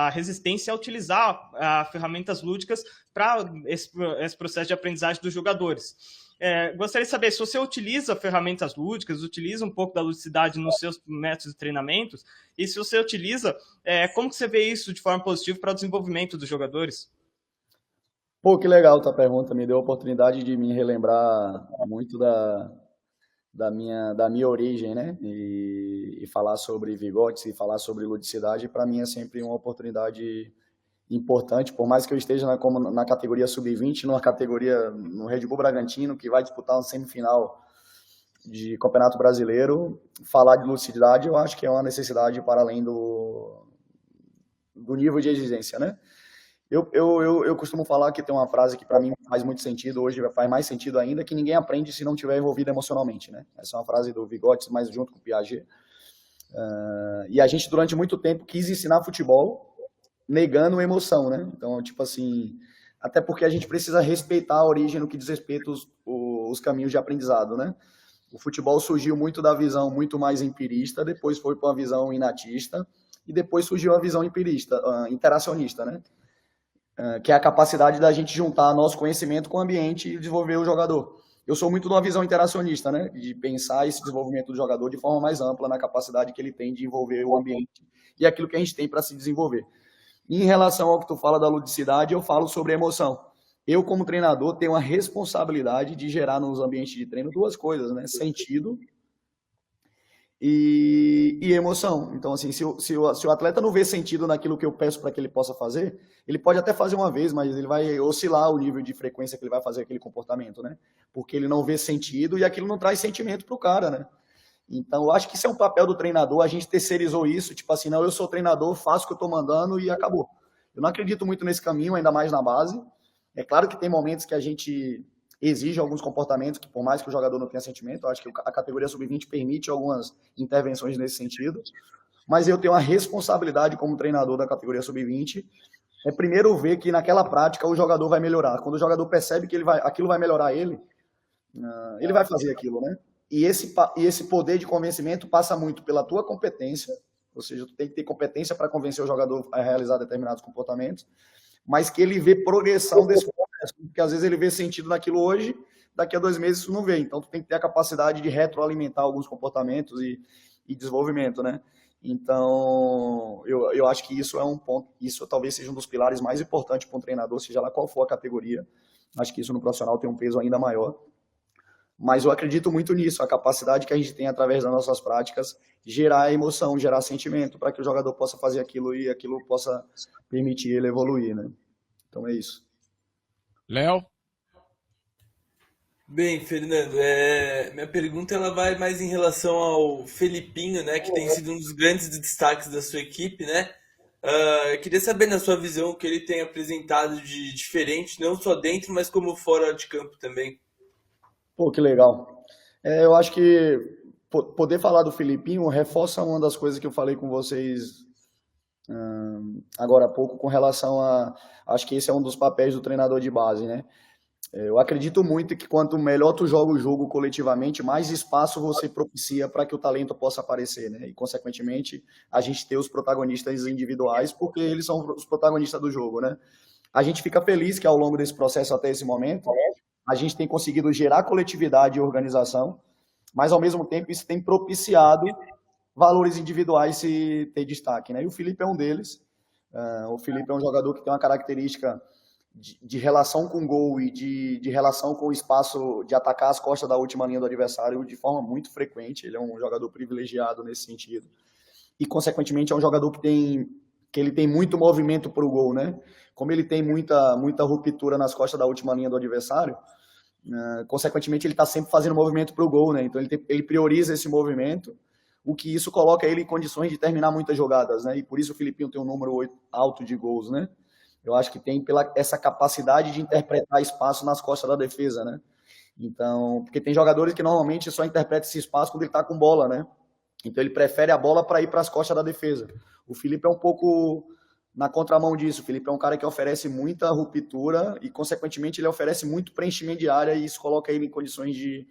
resistência a utilizar ferramentas lúdicas para esse processo de aprendizagem dos jogadores. Gostaria de saber se você utiliza ferramentas lúdicas, utiliza um pouco da ludicidade nos seus métodos de treinamentos, e se você utiliza, como que você vê isso de forma positiva para o desenvolvimento dos jogadores? Pô, que legal tua pergunta, me deu a oportunidade de me relembrar muito da minha origem, né? E falar sobre Vygotsky e falar sobre ludicidade, para mim é sempre uma oportunidade importante, por mais que eu esteja na categoria sub-20, numa categoria no Red Bull Bragantino, que vai disputar uma semifinal de Campeonato Brasileiro, falar de ludicidade eu acho que é uma necessidade para além do nível de exigência, né? Eu costumo falar que tem uma frase que para mim faz muito sentido, hoje faz mais sentido ainda, que ninguém aprende se não estiver envolvido emocionalmente, né? Essa é uma frase do Vygotsky, mas junto com o Piaget. E a gente, durante muito tempo, quis ensinar futebol negando emoção, né? Então, tipo assim, até porque a gente precisa respeitar a origem no que diz respeito os caminhos de aprendizado, né? O futebol surgiu muito da visão muito mais empirista, depois foi para uma visão inatista, e depois surgiu a visão empirista, interacionista, né? Que é a capacidade da gente juntar nosso conhecimento com o ambiente e desenvolver o jogador. Eu sou muito de uma visão interacionista, né? De pensar esse desenvolvimento do jogador de forma mais ampla, na capacidade que ele tem de envolver o ambiente e aquilo que a gente tem para se desenvolver. Em relação ao que tu fala da ludicidade, eu falo sobre emoção. eu como treinador tenho a responsabilidade de gerar nos ambientes de treino duas coisas, né? Sentido e emoção. Então, assim, se o atleta não vê sentido naquilo que eu peço para que ele possa fazer, ele pode até fazer uma vez, mas ele vai oscilar o nível de frequência que ele vai fazer aquele comportamento, né? Porque ele não vê sentido e aquilo não traz sentimento para o cara, né? Então, eu acho que isso é um papel do treinador, a gente terceirizou isso, tipo assim, não, eu sou treinador, faço o que eu estou mandando e acabou. Eu não acredito muito nesse caminho, ainda mais na base. É claro que tem momentos que a gente exige alguns comportamentos, que por mais que o jogador não tenha sentimento, eu acho que a categoria sub-20 permite algumas intervenções nesse sentido, mas eu tenho a responsabilidade como treinador da categoria sub-20, primeiro ver que naquela prática o jogador vai melhorar. Quando o jogador percebe que aquilo vai melhorar ele vai fazer aquilo, né? E esse poder de convencimento passa muito pela tua competência, ou seja, tu tem que ter competência para convencer o jogador a realizar determinados comportamentos, mas que ele vê progressão desse processo, porque às vezes ele vê sentido naquilo hoje, daqui a 2 meses isso não vê. Então tu tem que ter a capacidade de retroalimentar alguns comportamentos e desenvolvimento, né? Então eu acho que isso é um ponto, isso talvez seja um dos pilares mais importantes para um treinador, seja lá qual for a categoria. Acho que isso no profissional tem um peso ainda maior. Mas eu acredito muito nisso, a capacidade que a gente tem através das nossas práticas, gerar emoção, gerar sentimento, para que o jogador possa fazer aquilo e aquilo possa permitir ele evoluir, né? Então é isso. Léo? Bem, Fernando, minha pergunta ela vai mais em relação ao Felipinho, né, que tem sido um dos grandes destaques da sua equipe, né? Eu queria saber, na sua visão, o que ele tem apresentado de diferente, não só dentro, mas como fora de campo também. Pô, que legal. Eu acho que poder falar do Felipinho reforça uma das coisas que eu falei com vocês agora há pouco com relação acho que esse é um dos papéis do treinador de base, né? Eu acredito muito que quanto melhor tu joga o jogo coletivamente, mais espaço você propicia para que o talento possa aparecer, né? E, consequentemente, a gente ter os protagonistas individuais, porque eles são os protagonistas do jogo, né? A gente fica feliz que ao longo desse processo até esse momento, a gente tem conseguido gerar coletividade e organização, mas ao mesmo tempo isso tem propiciado valores individuais se ter destaque, né? E o Felipe é um deles. O Felipe é um jogador que tem uma característica de relação com o gol e de relação com o espaço de atacar as costas da última linha do adversário de forma muito frequente. Ele é um jogador privilegiado nesse sentido. E, consequentemente, é um jogador que ele tem muito movimento para o gol, né? Como ele tem muita ruptura nas costas da última linha do adversário, consequentemente, ele está sempre fazendo movimento para o gol, né? Então, ele prioriza esse movimento, o que isso coloca ele em condições de terminar muitas jogadas, né? E por isso o Filipinho tem um número 8 alto de gols, né? Eu acho que tem essa capacidade de interpretar espaço nas costas da defesa, né? Então, porque tem jogadores que normalmente só interpretam esse espaço quando ele está com bola, né? Então ele prefere a bola para ir para as costas da defesa. O Felipe é um pouco na contramão disso. O Felipe é um cara que oferece muita ruptura e, consequentemente, ele oferece muito preenchimento de área e isso coloca ele em condições de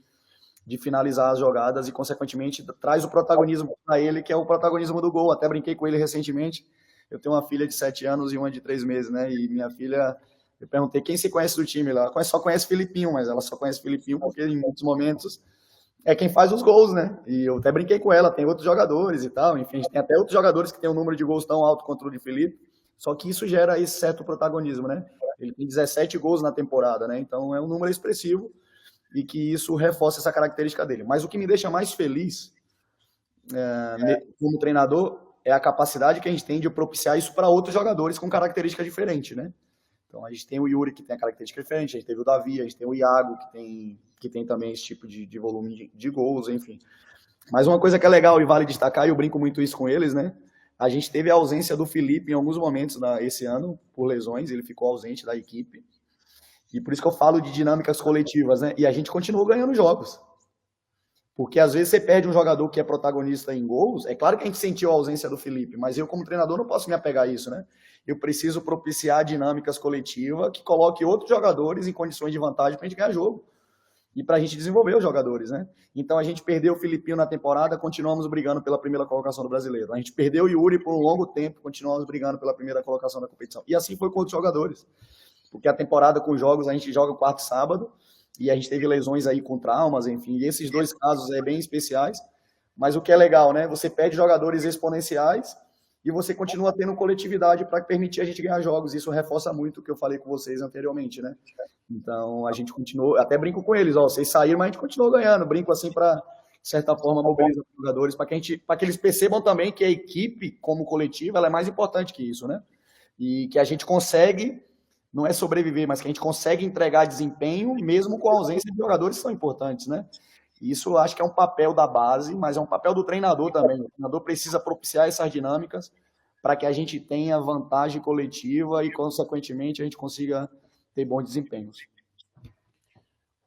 finalizar as jogadas e, consequentemente, traz o protagonismo para ele, que é o protagonismo do gol. Até brinquei com ele recentemente. Eu tenho uma filha de 7 anos e uma de 3 meses, né? E minha filha, eu perguntei quem se conhece do time. Ela só conhece Felipinho, mas ela só conhece Felipinho porque em muitos momentos é quem faz os gols, né? E eu até brinquei com ela, tem outros jogadores e tal. Enfim, tem até outros jogadores que têm um número de gols tão alto quanto o de Felipe. Só que isso gera esse certo protagonismo, né? Ele tem 17 gols na temporada, né? Então é um número expressivo e que isso reforça essa característica dele. Mas o que me deixa mais feliz como treinador é a capacidade que a gente tem de propiciar isso para outros jogadores com características diferentes, né? Então a gente tem o Yuri, que tem a característica diferente, a gente teve o Davi, a gente tem o Iago, que tem também esse tipo de volume de gols, enfim. Mas uma coisa que é legal e vale destacar, e eu brinco muito isso com eles, né? A gente teve a ausência do Felipe em alguns momentos esse ano, por lesões, ele ficou ausente da equipe. E por isso que eu falo de dinâmicas coletivas, né? E a gente continuou ganhando jogos. Porque às vezes você perde um jogador que é protagonista em gols, é claro que a gente sentiu a ausência do Felipe, mas eu como treinador não posso me apegar a isso, né? Eu preciso propiciar dinâmicas coletivas que coloque outros jogadores em condições de vantagem para a gente ganhar jogo. E para a gente desenvolver os jogadores, né? Então a gente perdeu o Filipinho na temporada, continuamos brigando pela primeira colocação do Brasileiro. A gente perdeu o Yuri por um longo tempo, continuamos brigando pela primeira colocação da competição. E assim foi com outros jogadores. Porque a temporada com jogos, a gente joga quarto e sábado, e a gente teve lesões aí com traumas, enfim. E esses 2 casos bem especiais. Mas o que é legal, né? Você perde jogadores exponenciais e você continua tendo coletividade para permitir a gente ganhar jogos. Isso reforça muito o que eu falei com vocês anteriormente, né? Então, a gente continuou, até brinco com eles, ó, vocês saíram, mas a gente continuou ganhando, brinco assim para, de certa forma, mobilizar os jogadores, para que eles percebam também que a equipe, como coletiva, ela é mais importante que isso, né? E que a gente consegue, não é sobreviver, mas que a gente consegue entregar desempenho, mesmo com a ausência de jogadores que são importantes, né? Isso eu acho que é um papel da base, mas é um papel do treinador também. O treinador precisa propiciar essas dinâmicas para que a gente tenha vantagem coletiva e, consequentemente, a gente consiga ter bons desempenhos.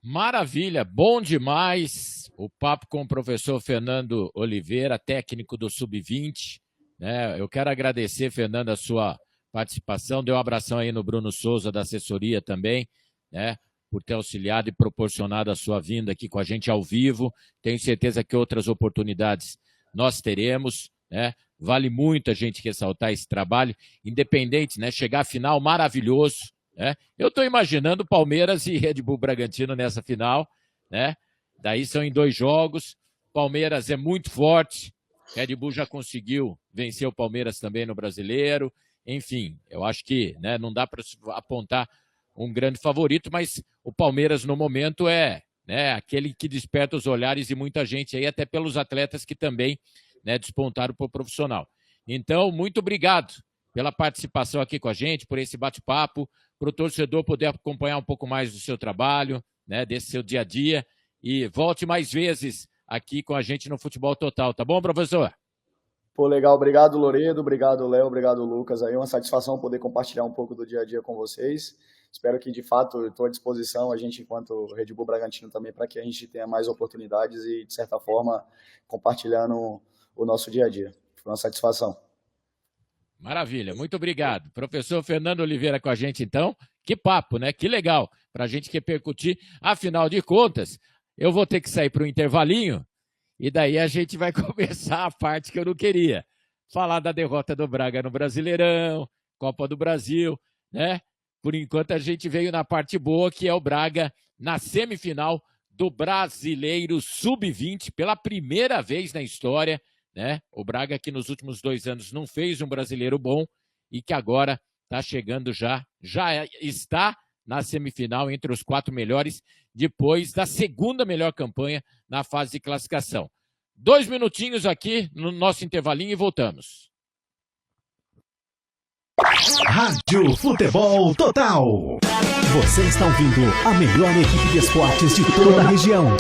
Maravilha, bom demais o papo com o professor Fernando Oliveira, técnico do Sub-20. Né? Eu quero agradecer, Fernando, a sua participação. Dê um abração aí no Bruno Souza, da assessoria também, né? Por ter auxiliado e proporcionado a sua vinda aqui com a gente ao vivo. Tenho certeza que outras oportunidades nós teremos, né? Vale muito a gente ressaltar esse trabalho, independente, né? Chegar à final, maravilhoso, né? Eu estou imaginando Palmeiras e Red Bull Bragantino nessa final, né? Daí são em 2 jogos. Palmeiras é muito forte. Red Bull já conseguiu vencer o Palmeiras também no Brasileiro. Enfim, eu acho que, né, não dá para apontar um grande favorito, mas o Palmeiras no momento é, né, aquele que desperta os olhares de muita gente aí, até pelos atletas que também, né, despontaram para o profissional. Então, muito obrigado pela participação aqui com a gente, por esse bate-papo, para o torcedor poder acompanhar um pouco mais do seu trabalho, né, desse seu dia a dia, e volte mais vezes aqui com a gente no Futebol Total, tá bom, professor? Pô, legal, obrigado Loredo, obrigado Léo, obrigado Lucas, aí uma satisfação poder compartilhar um pouco do dia a dia com vocês. Espero que, de fato, estou à disposição, a gente, enquanto Red Bull Bragantino também, para que a gente tenha mais oportunidades e, de certa forma, compartilhando o nosso dia a dia. Foi uma satisfação. Maravilha, muito obrigado. Professor Fernando Oliveira com a gente, então. Que papo, né? Que legal para a gente repercutir. Afinal de contas, eu vou ter que sair para o intervalinho e daí a gente vai começar a parte que eu não queria. Falar da derrota do Braga no Brasileirão, Copa do Brasil, né? Por enquanto, a gente veio na parte boa, que é o Braga na semifinal do Brasileiro Sub-20, pela primeira vez na história, né? O Braga, que nos últimos 2 anos não fez um brasileiro bom e que agora está chegando já está na semifinal entre os 4 melhores, depois da segunda melhor campanha na fase de classificação. 2 minutinhos aqui no nosso intervalinho e voltamos. Rádio Futebol Total. Você está ouvindo a melhor equipe de esportes de toda a região.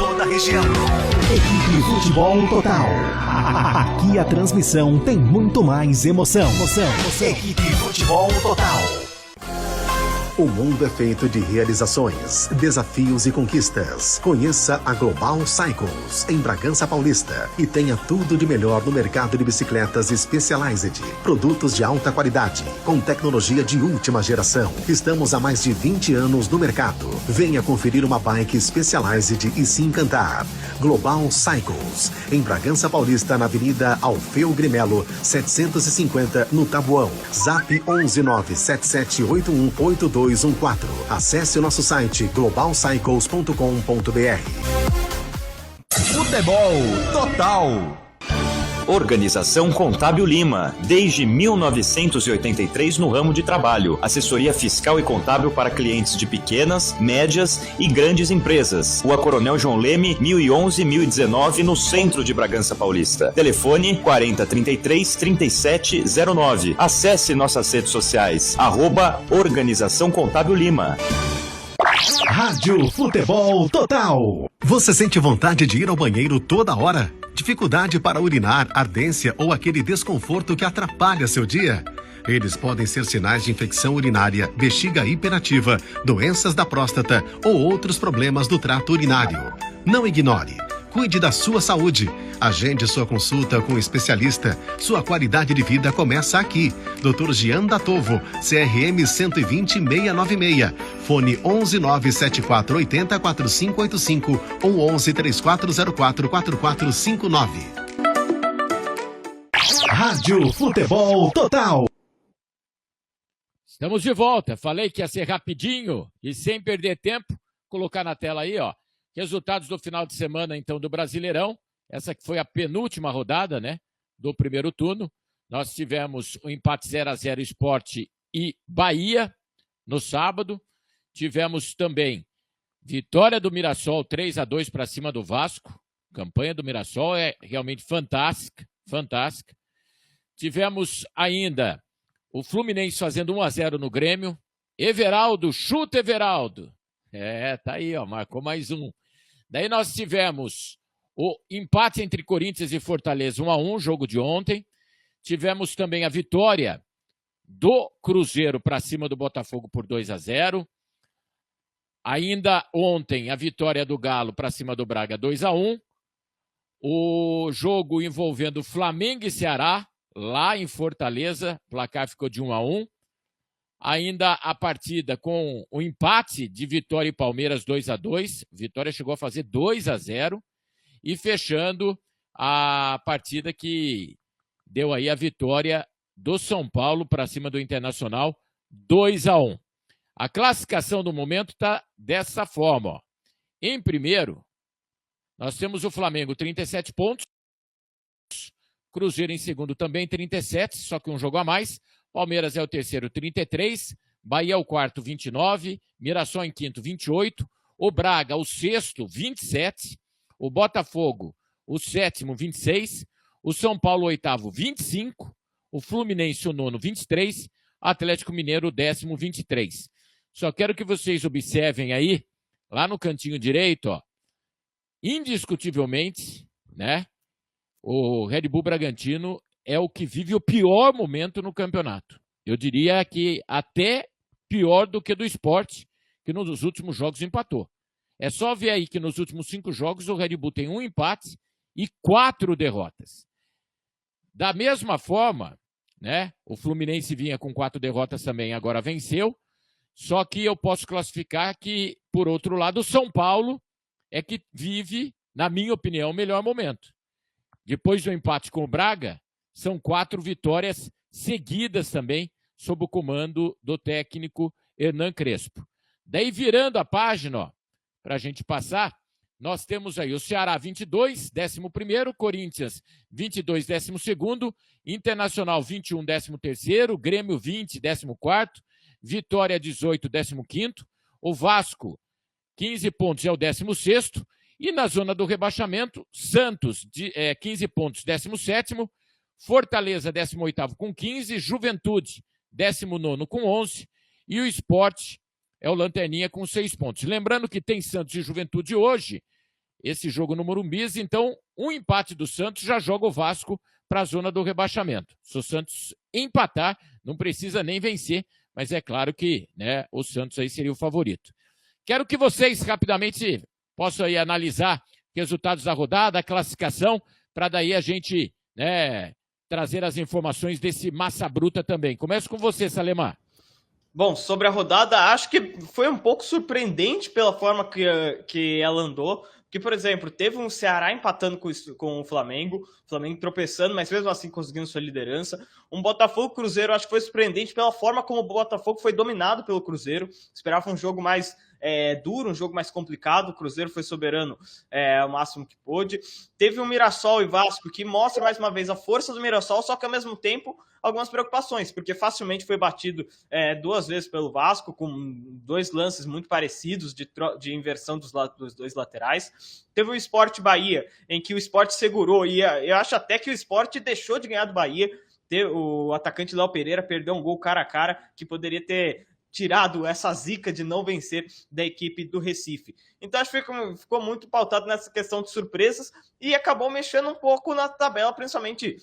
Equipe Futebol Total. Aqui a transmissão tem muito mais emoção. Equipe Futebol Total. O mundo é feito de realizações, desafios e conquistas. Conheça a Global Cycles, em Bragança Paulista, e tenha tudo de melhor no mercado de bicicletas Specialized. Produtos de alta qualidade, com tecnologia de última geração. Estamos há mais de 20 anos no mercado. Venha conferir uma bike Specialized e se encantar. Global Cycles, em Bragança Paulista, na Avenida Alfeu Grimelo, 750, no Tabuão. Zap 11977818214. Acesse o nosso site globalcycles.com.br. Futebol Total. Organização Contábil Lima, desde 1983 no ramo de trabalho. Assessoria fiscal e contábil para clientes de pequenas, médias e grandes empresas. Rua Coronel João Leme, 1011-1019, no centro de Bragança Paulista. Telefone 4033-3709. Acesse nossas redes sociais, @Organização Contábil Lima. Rádio Futebol Total. Você sente vontade de ir ao banheiro toda hora? Dificuldade para urinar, ardência ou aquele desconforto que atrapalha seu dia? Eles podem ser sinais de infecção urinária, bexiga hiperativa, doenças da próstata ou outros problemas do trato urinário. Não ignore. Cuide da sua saúde. Agende sua consulta com um especialista. Sua qualidade de vida começa aqui. Dr. Gian Datovo, CRM 120696. Fone 11974804585 ou 1134044459. Rádio Futebol Total. Estamos de volta. Falei que ia ser rapidinho e sem perder tempo. Colocar na tela aí, ó. Resultados do final de semana, então, do Brasileirão. Essa que foi a penúltima rodada, né? Do primeiro turno. Nós tivemos o empate 0-0 Sport e Bahia no sábado. Tivemos também vitória do Mirassol 3-2 para cima do Vasco. A campanha do Mirassol é realmente fantástica, fantástica. Tivemos ainda o Fluminense fazendo 1-0 no Grêmio. Everaldo, chuta Everaldo. Tá aí, ó, marcou mais um. Daí nós tivemos o empate entre Corinthians e Fortaleza 1-1, jogo de ontem. Tivemos também a vitória do Cruzeiro para cima do Botafogo por 2-0. Ainda ontem, a vitória do Galo para cima do Braga 2-1. O jogo envolvendo Flamengo e Ceará, lá em Fortaleza, o placar ficou de 1-1. Ainda a partida com o empate de Vitória e Palmeiras 2-2. Vitória chegou a fazer 2-0. E fechando a partida que deu aí a vitória do São Paulo para cima do Internacional 2-1. A classificação do momento está dessa forma. Ó. Em primeiro, nós temos o Flamengo 37 pontos. Cruzeiro em segundo também 37, só que um jogo a mais. Palmeiras é o terceiro, 33. Bahia é o quarto, 29. Mirassol em quinto, 28. O Braga, o sexto, 27. O Botafogo, o sétimo, 26. O São Paulo, o oitavo, 25. O Fluminense, o nono, 23. Atlético Mineiro, o décimo, 23. Só quero que vocês observem aí, lá no cantinho direito, ó, indiscutivelmente, né? O Red Bull Bragantino é o que vive o pior momento no campeonato. Eu diria que até pior do que do Sport, que nos últimos jogos empatou. É só ver aí que nos últimos 5 jogos o Red Bull tem 1 empate e 4 derrotas. Da mesma forma, né, o Fluminense vinha com 4 derrotas também, agora venceu. Só que eu posso classificar que, por outro lado, o São Paulo é que vive, na minha opinião, o melhor momento. Depois do empate com o Braga, são 4 vitórias seguidas também, sob o comando do técnico Hernan Crespo. Daí, virando a página, para a gente passar, nós temos aí o Ceará 22, 11º, Corinthians 22, 12º, Internacional 21, 13º, Grêmio 20, 14º, Vitória 18, 15º, o Vasco 15 pontos é o 16º, e na zona do rebaixamento, Santos 15 pontos, 17º, Fortaleza 18º com 15, Juventude 19º com 11 e o Sport é o Lanterninha com 6 pontos. Lembrando que tem Santos e Juventude hoje, esse jogo no Morumbis, então um empate do Santos já joga o Vasco para a zona do rebaixamento. Se o Santos empatar, não precisa nem vencer, mas é claro que, né, o Santos aí seria o favorito. Quero que vocês rapidamente possam aí analisar resultados da rodada, a classificação, para daí a gente, né, trazer as informações desse Massa Bruta também. Começo com você, Salemar. Bom, sobre a rodada, acho que foi um pouco surpreendente pela forma que ela andou. Porque, por exemplo, teve um Ceará empatando com o Flamengo tropeçando, mas mesmo assim conseguindo sua liderança. Um Botafogo-Cruzeiro, acho que foi surpreendente pela forma como o Botafogo foi dominado pelo Cruzeiro. Esperava um jogo mais duro, um jogo mais complicado. O Cruzeiro foi soberano o máximo que pôde. Teve um Mirassol e Vasco que mostra mais uma vez a força do Mirassol, só que ao mesmo tempo algumas preocupações, porque facilmente foi batido 2 vezes pelo Vasco, com 2 lances muito parecidos de inversão dos 2 laterais. Teve o Sport Bahia, em que o Sport segurou, e eu acho até que o Sport deixou de ganhar do Bahia. O atacante Léo Pereira perdeu um gol cara a cara, que poderia ter tirado essa zica de não vencer da equipe do Recife. Então acho que ficou muito pautado nessa questão de surpresas e acabou mexendo um pouco na tabela, principalmente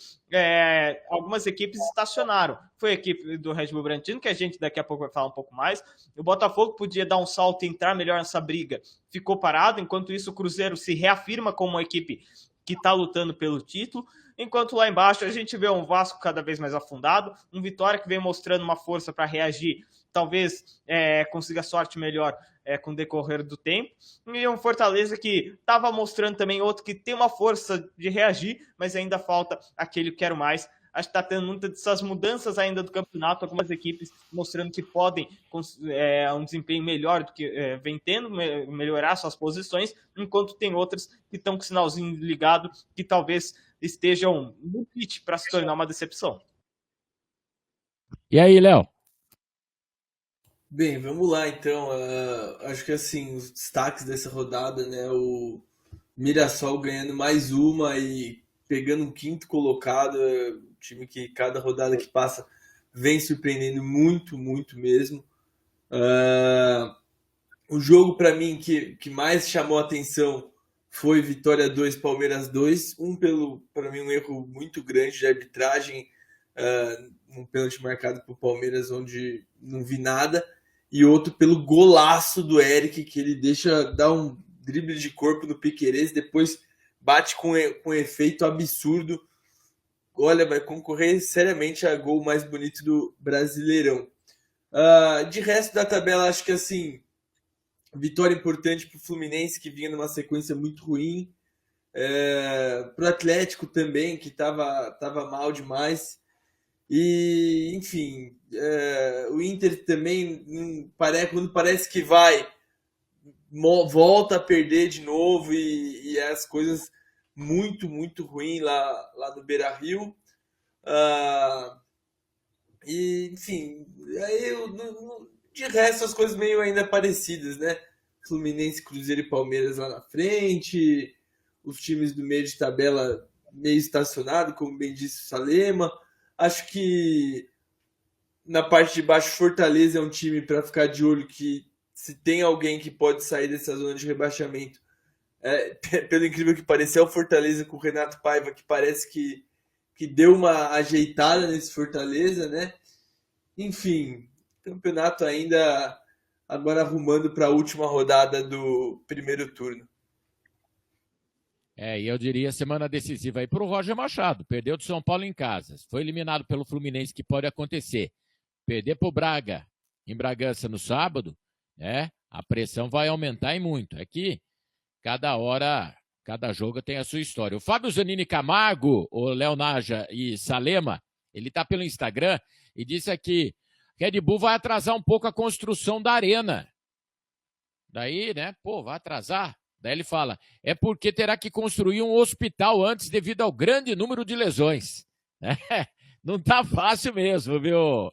algumas equipes estacionaram. Foi a equipe do Red Bull Bragantino, que a gente daqui a pouco vai falar um pouco mais. O Botafogo podia dar um salto e entrar melhor nessa briga, ficou parado, enquanto isso o Cruzeiro se reafirma como uma equipe que está lutando pelo título, enquanto lá embaixo a gente vê um Vasco cada vez mais afundado, um Vitória que vem mostrando uma força para reagir, talvez consiga sorte melhor com o decorrer do tempo, e um Fortaleza que estava mostrando também outro que tem uma força de reagir, mas ainda falta aquele quero mais. Acho que está tendo muitas dessas mudanças ainda do campeonato, algumas equipes mostrando que podem um desempenho melhor do que vem tendo, melhorar suas posições, enquanto tem outras que estão com o sinalzinho ligado, que talvez estejam no pitch para se tornar uma decepção. E aí, Léo? Bem, vamos lá então. Acho que assim, os destaques dessa rodada, né? O Mirassol ganhando mais uma e pegando um quinto colocado. Um time que cada rodada que passa vem surpreendendo muito, muito mesmo. O jogo para mim que mais chamou a atenção foi Vitória 2, Palmeiras 2. Para mim, um erro muito grande de arbitragem, um pênalti marcado para o Palmeiras onde não vi nada. E outro pelo golaço do Eric, que ele dá um drible de corpo no Piquerez, depois bate com efeito absurdo. Olha, vai concorrer seriamente a gol mais bonito do Brasileirão. De resto da tabela, acho que assim, vitória importante para o Fluminense, que vinha numa sequência muito ruim. Para o Atlético também, que estava mal demais. E, enfim, o Inter também, quando parece que volta a perder de novo e as coisas muito, muito ruins lá no Beira-Rio. E, enfim, aí, de resto as coisas meio ainda parecidas, né? Fluminense, Cruzeiro e Palmeiras lá na frente, os times do meio de tabela meio estacionado, como bem disse o Salema. Acho que na parte de baixo, Fortaleza é um time para ficar de olho, que se tem alguém que pode sair dessa zona de rebaixamento, pelo incrível que pareça, é o Fortaleza com o Renato Paiva, que parece que deu uma ajeitada nesse Fortaleza, né? Enfim, campeonato ainda agora arrumando para a última rodada do primeiro turno. E eu diria semana decisiva aí para o Roger Machado. Perdeu do São Paulo em casa. Foi eliminado pelo Fluminense, que pode acontecer. Perder para o Braga em Bragança no sábado, a pressão vai aumentar e muito. É que cada hora, cada jogo tem a sua história. O Fábio Zanini Camargo, o Léo Naja e Salema, ele está pelo Instagram e disse aqui, Red Bull vai atrasar um pouco a construção da arena. Daí, vai atrasar. Daí ele fala, é porque terá que construir um hospital antes devido ao grande número de lesões. Não tá fácil mesmo, viu,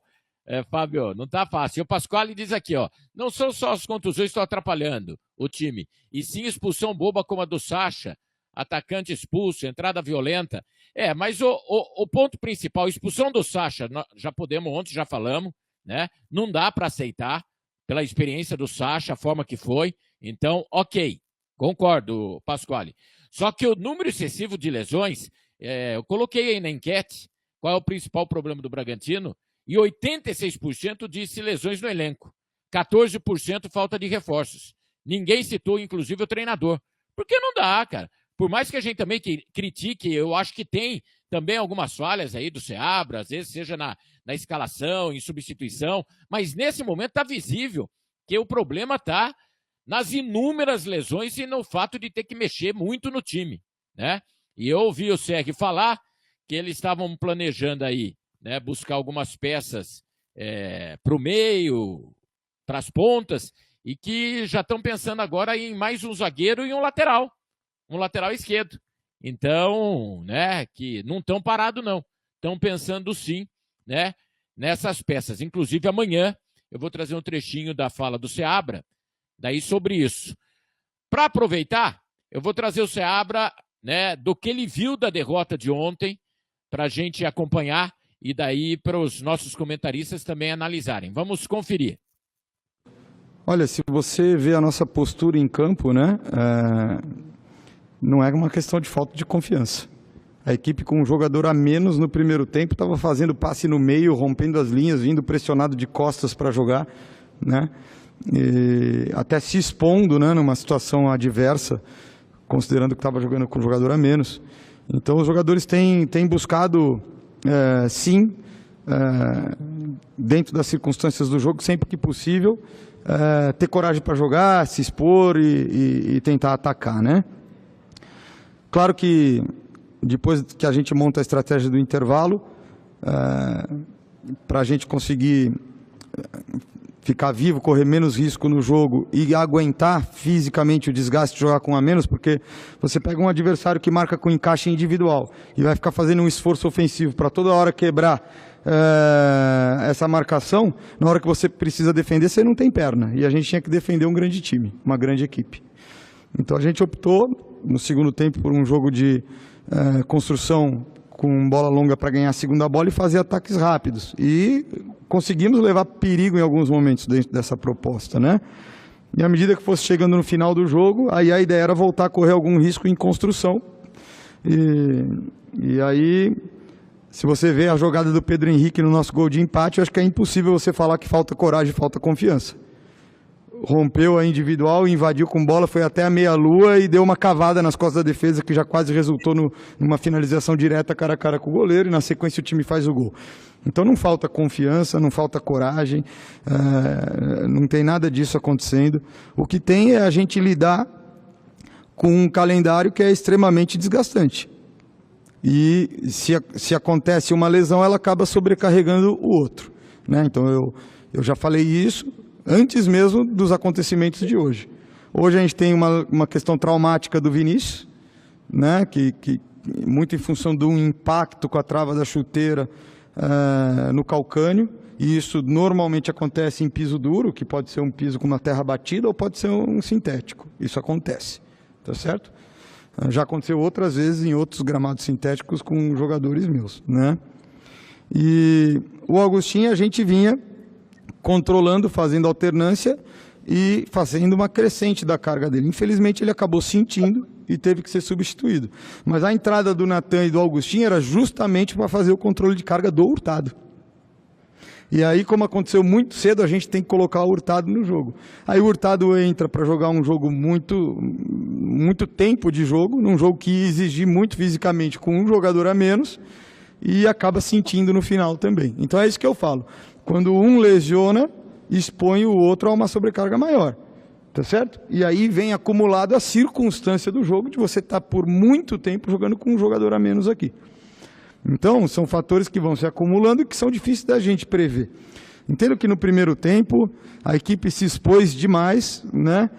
Fábio? Não tá fácil. E o Pasquale diz aqui, não são só as contusões que estão atrapalhando o time, e sim expulsão boba como a do Sacha, atacante expulso, entrada violenta. Mas o ponto principal, a expulsão do Sacha, já podemos, ontem já falamos, não dá para aceitar pela experiência do Sacha, a forma que foi. Então, ok. Concordo, Pasquale. Só que o número excessivo de lesões, eu coloquei aí na enquete qual é o principal problema do Bragantino, e 86% disse lesões no elenco. 14% falta de reforços. Ninguém citou, inclusive, o treinador. Porque não dá, cara. Por mais que a gente também critique, eu acho que tem também algumas falhas aí do Seabra, às vezes seja na escalação, em substituição, mas nesse momento está visível que o problema está nas inúmeras lesões e no fato de ter que mexer muito no time, E eu ouvi o CR falar que eles estavam planejando aí, buscar algumas peças para o meio, para as pontas, e que já estão pensando agora em mais um zagueiro e um lateral esquerdo. Então, que não estão parados não, estão pensando sim, nessas peças. Inclusive amanhã eu vou trazer um trechinho da fala do Seabra, daí sobre isso. Para aproveitar, eu vou trazer o Seabra, do que ele viu da derrota de ontem, para a gente acompanhar e daí para os nossos comentaristas também analisarem. Vamos conferir. Olha, se você vê a nossa postura em campo, não é uma questão de falta de confiança. A equipe com um jogador a menos no primeiro tempo estava fazendo passe no meio, rompendo as linhas, vindo pressionado de costas para jogar, E até se expondo, numa situação adversa, considerando que estava jogando com um jogador a menos. Então os jogadores têm buscado, sim, dentro das circunstâncias do jogo, sempre que possível, ter coragem para jogar, se expor e tentar atacar, Claro que depois que a gente monta a estratégia do intervalo, para a gente conseguir ficar vivo, correr menos risco no jogo e aguentar fisicamente o desgaste de jogar com a menos, porque você pega um adversário que marca com encaixe individual e vai ficar fazendo um esforço ofensivo para toda hora quebrar essa marcação, na hora que você precisa defender, você não tem perna. E a gente tinha que defender um grande time, uma grande equipe. Então a gente optou, no segundo tempo, por um jogo de construção com bola longa para ganhar a segunda bola e fazer ataques rápidos. E conseguimos levar perigo em alguns momentos dentro dessa proposta, né? E à medida que fosse chegando no final do jogo, aí a ideia era voltar a correr algum risco em construção. E aí, se você vê a jogada do Pedro Henrique no nosso gol de empate, eu acho que é impossível você falar que falta coragem, falta confiança. Rompeu a individual, invadiu com bola, foi até a meia-lua e deu uma cavada nas costas da defesa, que já quase resultou numa finalização direta cara a cara com o goleiro, e na sequência o time faz o gol. Então não falta confiança, não falta coragem, não tem nada disso acontecendo. O que tem é a gente lidar com um calendário que é extremamente desgastante. E se acontece uma lesão, ela acaba sobrecarregando o outro, né? Então eu já falei isso antes mesmo dos acontecimentos de hoje. Hoje a gente tem uma questão traumática do Vinícius, né? Que muito em função de um impacto com a trava da chuteira no calcânio, e isso normalmente acontece em piso duro, que pode ser um piso com uma terra batida ou pode ser um sintético. Isso acontece, tá certo? Já aconteceu outras vezes em outros gramados sintéticos com jogadores meus, né? E o Augustinho a gente vinha controlando, fazendo alternância e fazendo uma crescente da carga dele. Infelizmente ele acabou sentindo e teve que ser substituído. Mas a entrada do Natan e do Augustinho era justamente para fazer o controle de carga do Hurtado. E aí, como aconteceu muito cedo, a gente tem que colocar o Hurtado no jogo. Aí o Hurtado entra para jogar um jogo muito tempo de jogo, num jogo que exige muito fisicamente com um jogador a menos, e acaba sentindo no final também. Então é isso que eu falo. Quando um lesiona, expõe o outro a uma sobrecarga maior. Tá certo? E aí vem acumulado a circunstância do jogo de você estar por muito tempo jogando com um jogador a menos aqui. Então, são fatores que vão se acumulando e que são difíceis da gente prever. Entendo que no primeiro tempo a equipe se expôs demais, né?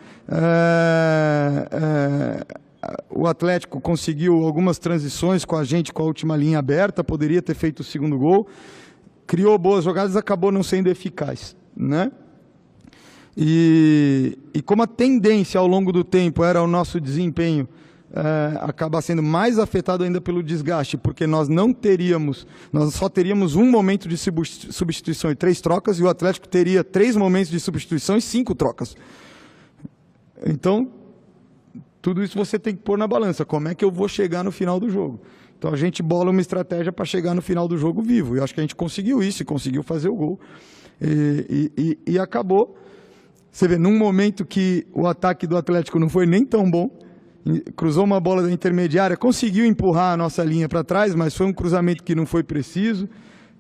O Atlético conseguiu algumas transições com a gente, com a última linha aberta, poderia ter feito o segundo gol, criou boas jogadas, acabou não sendo eficaz, né? E como a tendência ao longo do tempo era o nosso desempenho acabar sendo mais afetado ainda pelo desgaste, porque nós só teríamos um momento de substituição e 3 trocas, e o Atlético teria 3 momentos de substituição e 5 trocas. Então, tudo isso você tem que pôr na balança. Como é que eu vou chegar no final do jogo? Então a gente bola uma estratégia para chegar no final do jogo vivo. Eu acho que a gente conseguiu isso, e conseguiu fazer o gol. E acabou. Você vê, num momento que o ataque do Atlético não foi nem tão bom, cruzou uma bola da intermediária, conseguiu empurrar a nossa linha para trás, mas foi um cruzamento que não foi preciso,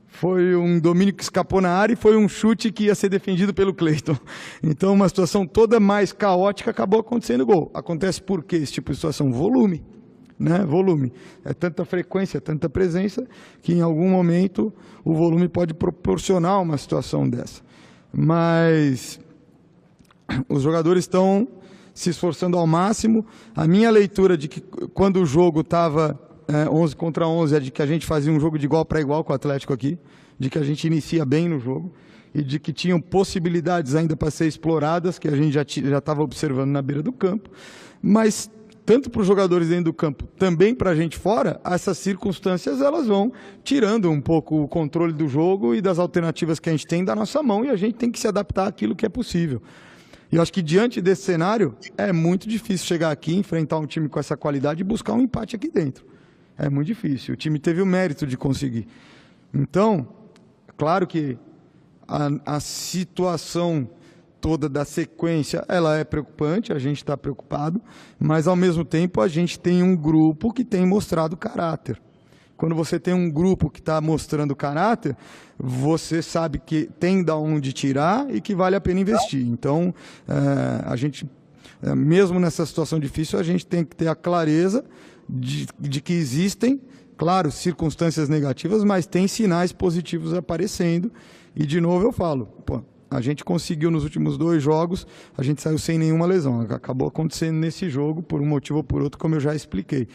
foi um domínio que escapou na área e foi um chute que ia ser defendido pelo Cleiton. Então uma situação toda mais caótica, acabou acontecendo gol. Acontece por quê esse tipo de situação? Volume, né? Volume. É tanta frequência, tanta presença, que em algum momento o volume pode proporcionar uma situação dessa. Mas os jogadores estão se esforçando ao máximo. A minha leitura de que quando o jogo estava 11 contra 11 é de que a gente fazia um jogo de igual para igual com o Atlético aqui, de que a gente inicia bem no jogo e de que tinham possibilidades ainda para ser exploradas, que a gente já estava observando na beira do campo. Mas tanto para os jogadores dentro do campo, também para a gente fora, essas circunstâncias elas vão tirando um pouco o controle do jogo e das alternativas que a gente tem da nossa mão, e a gente tem que se adaptar àquilo que é possível. E eu acho que diante desse cenário, é muito difícil chegar aqui, enfrentar um time com essa qualidade e buscar um empate aqui dentro. É muito difícil. O time teve o mérito de conseguir. Então, claro que a situação toda da sequência, ela é preocupante, a gente está preocupado, mas ao mesmo tempo a gente tem um grupo que tem mostrado caráter. Quando você tem um grupo que está mostrando caráter, você sabe que tem de onde tirar e que vale a pena investir. Então, a gente, mesmo nessa situação difícil, a gente tem que ter a clareza de que existem, claro, circunstâncias negativas, mas tem sinais positivos aparecendo. E, de novo, eu falo, a gente conseguiu nos últimos 2 jogos, a gente saiu sem nenhuma lesão. Acabou acontecendo nesse jogo, por um motivo ou por outro, como eu já expliquei.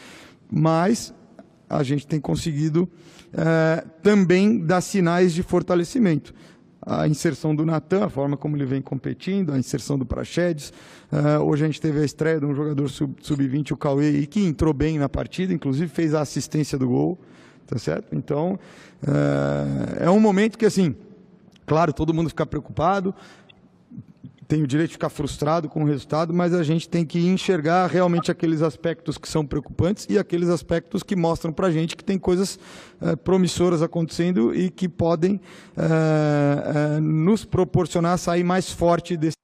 Mas a gente tem conseguido também dar sinais de fortalecimento. A inserção do Natan, a forma como ele vem competindo, a inserção do Praxedes. Hoje a gente teve a estreia de um jogador sub-20, o Cauê, que entrou bem na partida, inclusive fez a assistência do gol, tá certo? Então, é um momento que, assim, claro, todo mundo fica preocupado, tem o direito de ficar frustrado com o resultado, mas a gente tem que enxergar realmente aqueles aspectos que são preocupantes e aqueles aspectos que mostram para a gente que tem coisas promissoras acontecendo e que podem nos proporcionar sair mais forte desse.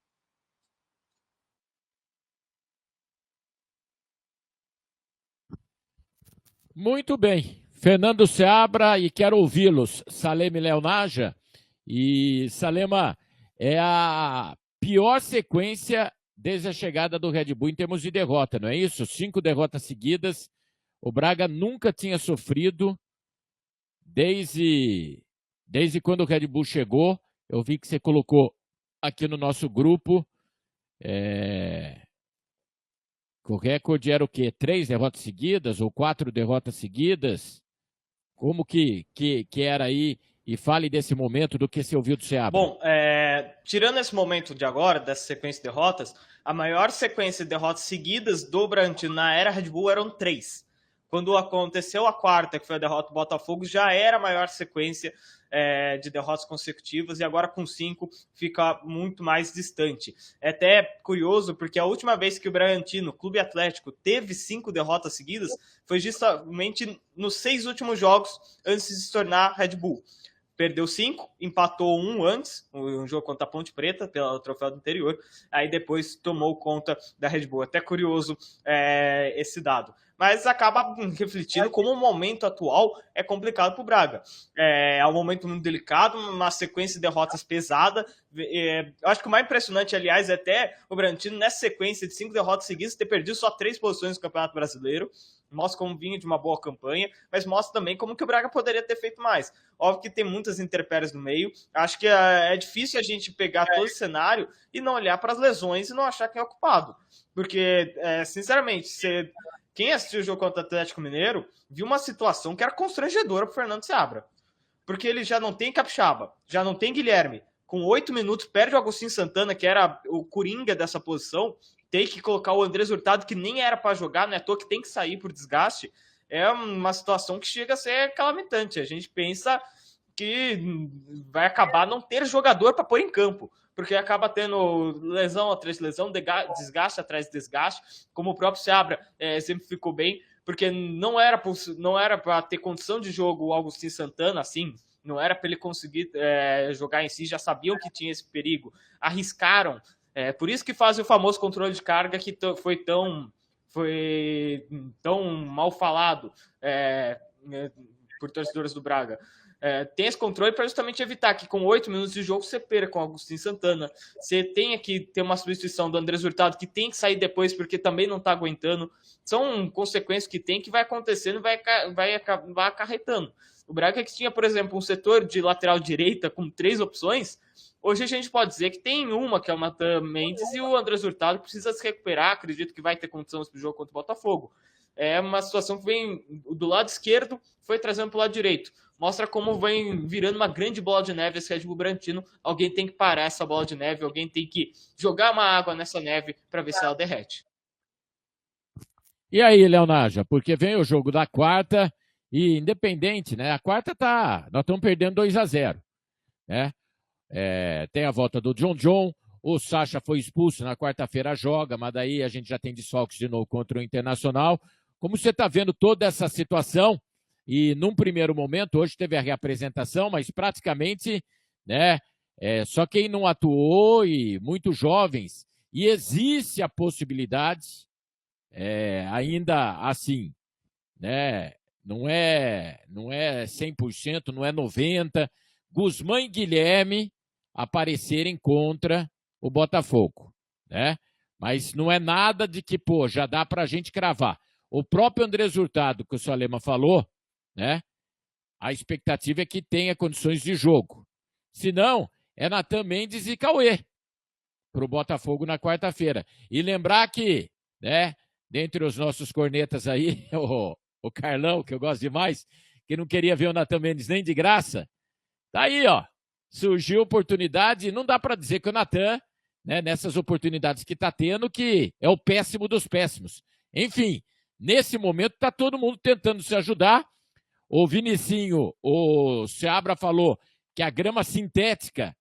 Muito bem. Fernando Seabra, e quero ouvi-los. Salema e Léo Naja. E Salema, é a pior sequência desde a chegada do Red Bull em termos de derrota, não é isso? 5 derrotas seguidas. O Braga nunca tinha sofrido desde quando o Red Bull chegou. Eu vi que você colocou aqui no nosso grupo. O recorde era o quê? 3 derrotas seguidas ou 4 derrotas seguidas? Como que era aí? E fale desse momento, do que você ouviu do Seabra. Bom, tirando esse momento de agora, dessa sequência de derrotas, a maior sequência de derrotas seguidas do Bragantino na era Red Bull eram 3. Quando aconteceu a quarta, que foi a derrota do Botafogo, já era a maior sequência de derrotas consecutivas, e agora com 5 fica muito mais distante. É até curioso, porque a última vez que o Bragantino, Clube Atlético, teve 5 derrotas seguidas foi justamente nos 6 últimos jogos antes de se tornar Red Bull. Perdeu 5, empatou 1 antes, um jogo contra a Ponte Preta, pelo troféu do interior, aí depois tomou conta da Red Bull. Até curioso esse dado. Mas acaba refletindo como o momento atual é complicado para o Braga. É um momento muito delicado, uma sequência de derrotas pesada. Eu acho que o mais impressionante, aliás, é até o Bragantino, nessa sequência de 5 derrotas seguidas, ter perdido só 3 posições no Campeonato Brasileiro. Mostra como vinha de uma boa campanha, mas mostra também como que o Braga poderia ter feito mais. Óbvio que tem muitas intempéries no meio. Acho que é difícil a gente pegar todo esse cenário e não olhar para as lesões e não achar quem é o culpado. Porque, sinceramente, quem assistiu o jogo contra o Atlético Mineiro viu uma situação que era constrangedora para o Fernando Seabra. Porque ele já não tem Capixaba, já não tem Guilherme. Com 8 minutos, perde o Agostinho Santana, que era o coringa dessa posição. Tem que colocar o Andrés Hurtado, que nem era para jogar, não é à toa que tem que sair por desgaste. É uma situação que chega a ser calamitante. A gente pensa que vai acabar não ter jogador para pôr em campo, porque acaba tendo lesão atrás de lesão, desgaste atrás de desgaste, como o próprio Seabra exemplificou bem, porque não era para ter condição de jogo o Agostinho Santana, assim, não era para ele conseguir jogar em si, já sabiam que tinha esse perigo, arriscaram. Por isso que fazem o famoso controle de carga, que foi tão mal falado por torcedores do Braga. Tem esse controle para justamente evitar que com 8 minutos de jogo você perca com o Agostinho Santana. Você tenha que ter uma substituição do Andrés Hurtado, que tem que sair depois porque também não está aguentando. São consequências que tem, que vai acontecendo e vai acarretando. O Braga, que tinha, por exemplo, um setor de lateral direita com 3 opções, hoje a gente pode dizer que tem uma, que é o Natan Mendes, e o Andrés Hurtado precisa se recuperar. Acredito que vai ter condição para o jogo contra o Botafogo. É uma situação que vem do lado esquerdo, foi trazendo para o lado direito. Mostra como vem virando uma grande bola de neve esse Red Bull Bragantino. Alguém tem que parar essa bola de neve, alguém tem que jogar uma água nessa neve para ver se ela derrete. E aí, Léo Naja, porque vem o jogo da quarta e independente, né? A quarta nós estamos perdendo 2-0, né? Tem a volta do John, o Sacha foi expulso na quarta-feira, joga, mas daí a gente já tem desfalques de novo contra o Internacional. Como você está vendo toda essa situação? E num primeiro momento, hoje teve a reapresentação, mas praticamente, né, só quem não atuou e muitos jovens. E existe a possibilidade, ainda assim, né, não é 100%, não é 90%, Guzmán e Guilherme aparecerem contra o Botafogo, né? Mas não é nada de que, já dá para a gente cravar. O próprio Andrés Hurtado, que o Salema falou, né? A expectativa é que tenha condições de jogo. Se não, é Natan Mendes e Cauê para o Botafogo na quarta-feira. E lembrar que, né, dentre os nossos cornetas aí, o Carlão, que eu gosto demais, que não queria ver o Nathan Mendes nem de graça. Tá aí, ó. Surgiu oportunidade, não dá para dizer que o Nathan, né, nessas oportunidades que tá tendo, que é o péssimo dos péssimos. Enfim, nesse momento tá todo mundo tentando se ajudar. O Vinicinho, o Seabra falou que a grama sintética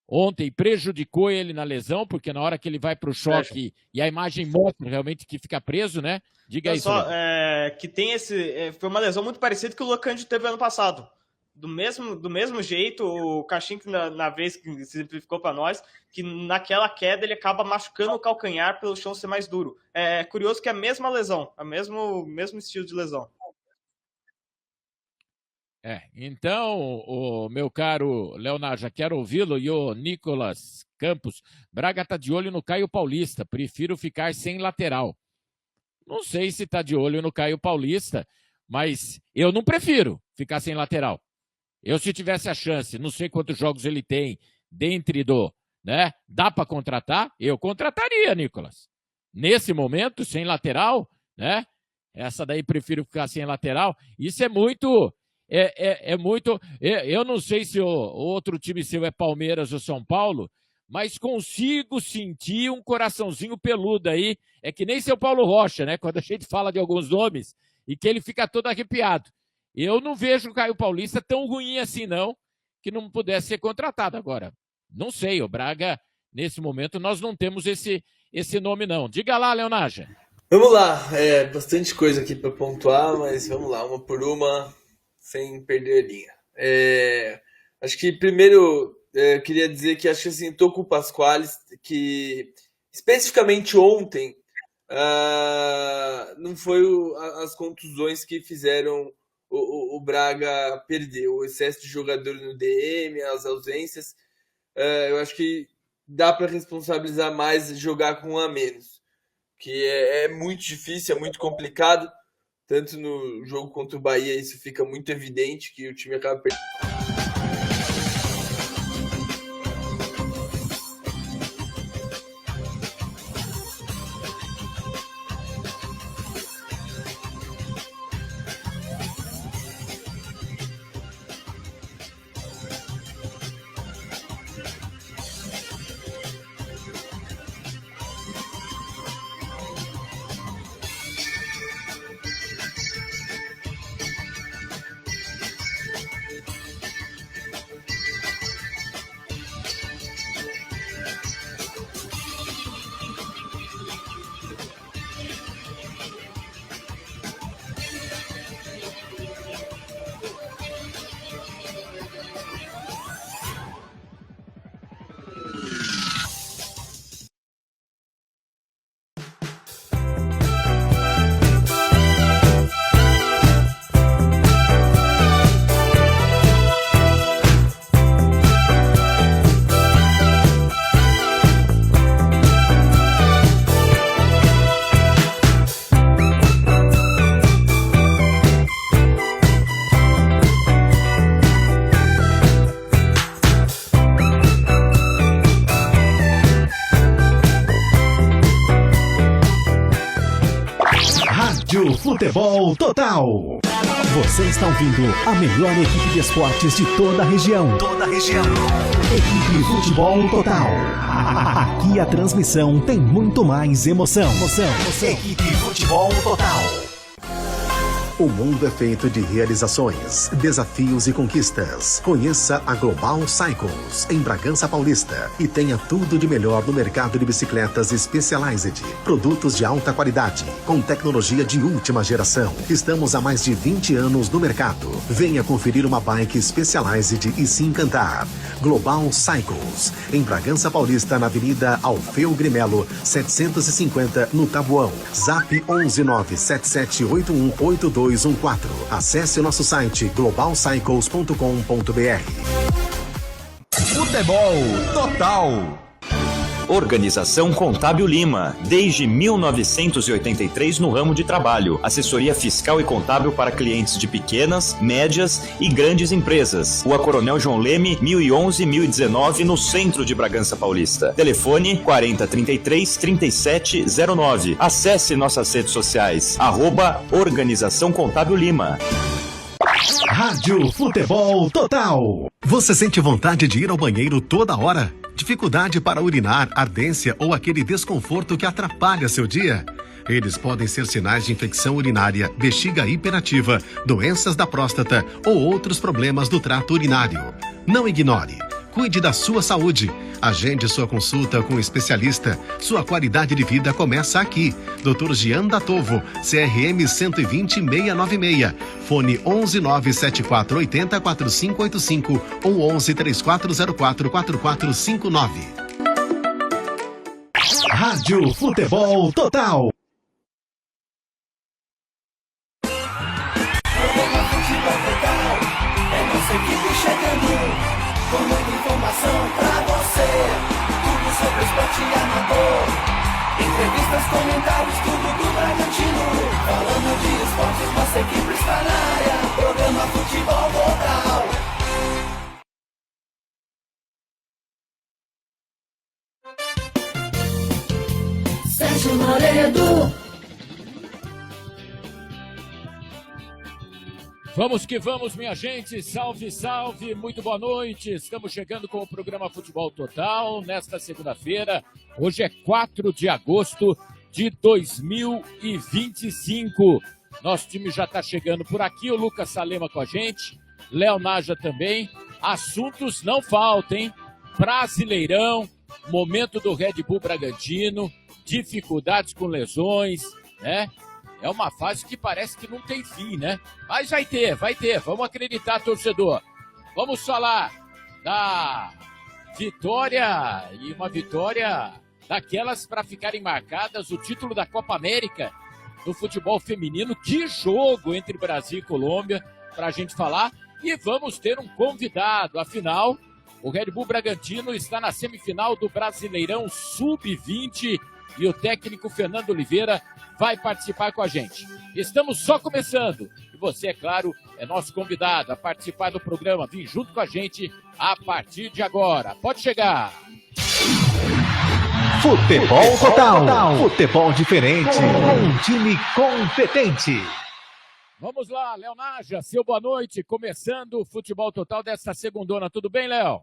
ontem prejudicou ele na lesão, porque na hora que ele vai para o choque e a imagem mostra realmente que fica preso, né? Diga aí, só que tem foi uma lesão muito parecida que o Locandio teve ano passado. Do mesmo jeito, o Caixinho, na vez que simplificou para nós, que naquela queda ele acaba machucando o calcanhar pelo chão ser mais duro. É curioso que é a mesma lesão, mesmo estilo de lesão. Então, o meu caro Leonardo, já quero ouvi-lo, e o Nicolas Campos, Braga está de olho no Caio Paulista, prefiro ficar sem lateral. Não sei se está de olho no Caio Paulista, mas eu não prefiro ficar sem lateral. Eu, se tivesse a chance, não sei quantos jogos ele tem, dentre né? Dá para contratar? Eu contrataria, Nicolas. Nesse momento, sem lateral, né? Essa daí prefiro ficar sem lateral. Isso é muito... Eu não sei se o outro time seu é Palmeiras ou São Paulo, mas consigo sentir um coraçãozinho peludo aí. É que nem seu Paulo Rocha, né? Quando a gente fala de alguns nomes e que ele fica todo arrepiado. Eu não vejo o Caio Paulista tão ruim assim, não, que não pudesse ser contratado agora. Não sei, o Braga, nesse momento, nós não temos esse nome, não. Diga lá, Leonaja. Vamos lá, bastante coisa aqui para pontuar, mas vamos lá, uma por uma, sem perder a linha. Acho que primeiro eu queria dizer que acho que assim, tô com o Pasquale, que especificamente ontem não foi as contusões que fizeram o Braga perder, o excesso de jogador no DM, as ausências. Eu acho que dá para responsabilizar mais jogar com um a menos, que é muito difícil, é muito complicado. Tanto no jogo contra o Bahia, isso fica muito evidente, que o time acaba perdendo. Futebol Total. Você está ouvindo a melhor equipe de esportes de toda a região. Equipe Futebol Total. Aqui a transmissão tem muito mais emoção. Equipe Futebol Total. O mundo é feito de realizações, desafios e conquistas. Conheça a Global Cycles, em Bragança Paulista, e tenha tudo de melhor no mercado de bicicletas Specialized. Produtos de alta qualidade, com tecnologia de última geração. Estamos há mais de 20 anos no mercado. Venha conferir uma bike Specialized e se encantar. Global Cycles, em Bragança Paulista, na Avenida Alfeu Grimelo, 750, no Tabuão. Zap 11977818214. Acesse o nosso site globalcycles.com.br. Futebol Total. Organização Contábil Lima, desde 1983 no ramo de trabalho. Assessoria fiscal e contábil para clientes de pequenas, médias e grandes empresas. Rua Coronel João Leme, 1011-1019, no centro de Bragança Paulista. Telefone 4033-3709. Acesse nossas redes sociais, @Organização Contábil Lima. Rádio Futebol Total. Você sente vontade de ir ao banheiro toda hora? Dificuldade para urinar, ardência ou aquele desconforto que atrapalha seu dia? Eles podem ser sinais de infecção urinária, bexiga hiperativa, doenças da próstata ou outros problemas do trato urinário. Não ignore. Cuide da sua saúde. Agende sua consulta com um especialista. Sua qualidade de vida começa aqui. Dr. Gian Datovo, CRM 120-696. Fone 11974804585 ou 1134044459. Rádio Futebol Total. Com muita informação pra você, tudo sobre esporte amador. Entrevistas, comentários, tudo do Bragantino. Falando de esportes, nossa equipe está na área. Programa Futebol Total. Sérgio Loredo. Vamos que vamos, minha gente. Salve, salve. Muito boa noite. Estamos chegando com o programa Futebol Total nesta segunda-feira. Hoje é 4 de agosto de 2025. Nosso time já está chegando por aqui. O Lucas Salema com a gente. Léo Naja também. Assuntos não faltam, hein? Brasileirão, momento do Red Bull Bragantino, dificuldades com lesões, né? É uma fase que parece que não tem fim, né? Mas vai ter. Vamos acreditar, torcedor. Vamos falar da vitória, e uma vitória daquelas para ficarem marcadas, o título da Copa América do futebol feminino. Que jogo entre Brasil e Colômbia para a gente falar. E vamos ter um convidado. Afinal, o Red Bull Bragantino está na semifinal do Brasileirão Sub-20 e o técnico Fernando Oliveira vai participar com a gente. Estamos só começando. E você, é claro, é nosso convidado a participar do programa. Vem junto com a gente a partir de agora. Pode chegar. Futebol Total. Futebol diferente. Um time competente. Vamos lá, Léo Naja, seu boa noite. Começando o Futebol Total desta segundona. Tudo bem, Léo?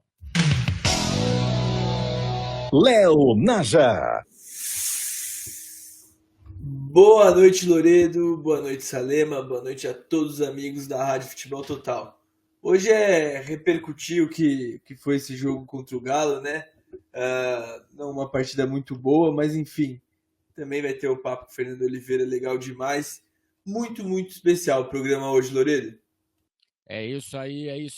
Léo Naja. Boa noite, Loredo. Boa noite, Salema. Boa noite a todos os amigos da Rádio Futebol Total. Hoje é repercutir o que foi esse jogo contra o Galo, né? Não uma partida muito boa, mas enfim. Também vai ter o papo com o Fernando Oliveira, legal demais. Muito, muito especial o programa hoje, Loredo. É isso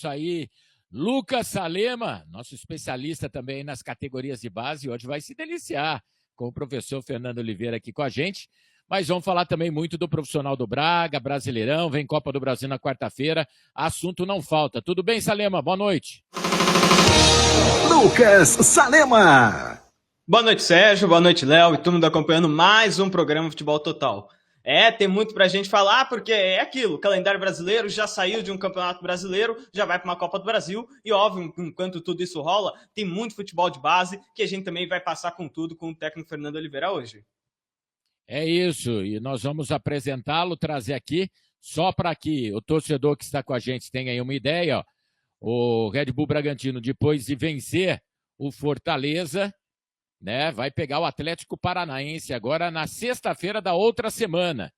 aí. Lucas Salema, nosso especialista também nas categorias de base, hoje vai se deliciar com o professor Fernando Oliveira aqui com a gente. Mas vamos falar também muito do profissional do Braga, Brasileirão, vem Copa do Brasil na quarta-feira, assunto não falta. Tudo bem, Salema? Boa noite. Lucas Salema. Boa noite, Sérgio. Boa noite, Léo. E todo mundo acompanhando mais um programa Futebol Total. Tem muito pra gente falar, porque é aquilo, o calendário brasileiro já saiu de um campeonato brasileiro, já vai para uma Copa do Brasil, e óbvio, enquanto tudo isso rola, tem muito futebol de base, que a gente também vai passar com tudo com o técnico Fernando Oliveira hoje. É isso, e nós vamos apresentá-lo, trazer aqui, só para que o torcedor que está com a gente tenha aí uma ideia, ó. O Red Bull Bragantino, depois de vencer o Fortaleza, né, vai pegar o Atlético Paranaense agora na sexta-feira da outra semana,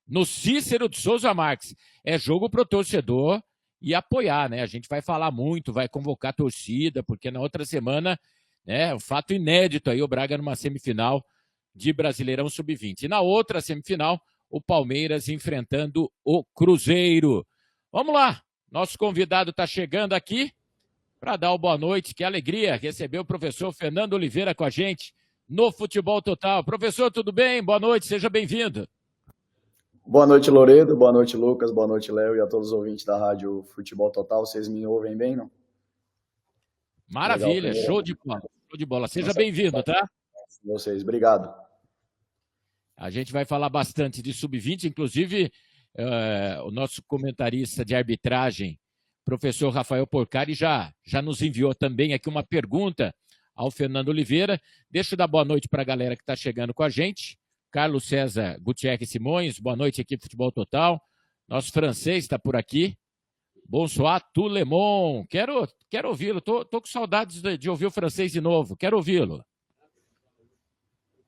no Cícero de Souza Marques. É jogo pro torcedor e apoiar, né? A gente vai falar muito, vai convocar a torcida, porque na outra semana, né, um fato inédito aí, o Braga numa semifinal de Brasileirão Sub-20. E na outra semifinal, o Palmeiras enfrentando o Cruzeiro. Vamos lá, nosso convidado está chegando aqui para dar uma boa noite. Que alegria receber o professor Fernando Oliveira com a gente no Futebol Total. Professor, tudo bem? Boa noite, seja bem-vindo. Boa noite, Loredo. Boa noite, Lucas. Boa noite, Léo, e a todos os ouvintes da Rádio Futebol Total. Vocês me ouvem bem, não? Maravilha, legal, show de bola. Show de bola. Seja bem-vindo, tá? Vocês, obrigado. A gente vai falar bastante de sub-20, inclusive o nosso comentarista de arbitragem, professor Rafael Porcari, já nos enviou também aqui uma pergunta ao Fernando Oliveira. Deixa eu dar boa noite para a galera que está chegando com a gente. Carlos César Gutierrez Simões, boa noite, equipe Futebol Total. Nosso francês está por aqui. Bonsoir, tout le monde. Quero ouvi-lo. Tô com saudades de ouvir o francês de novo. Quero ouvi-lo.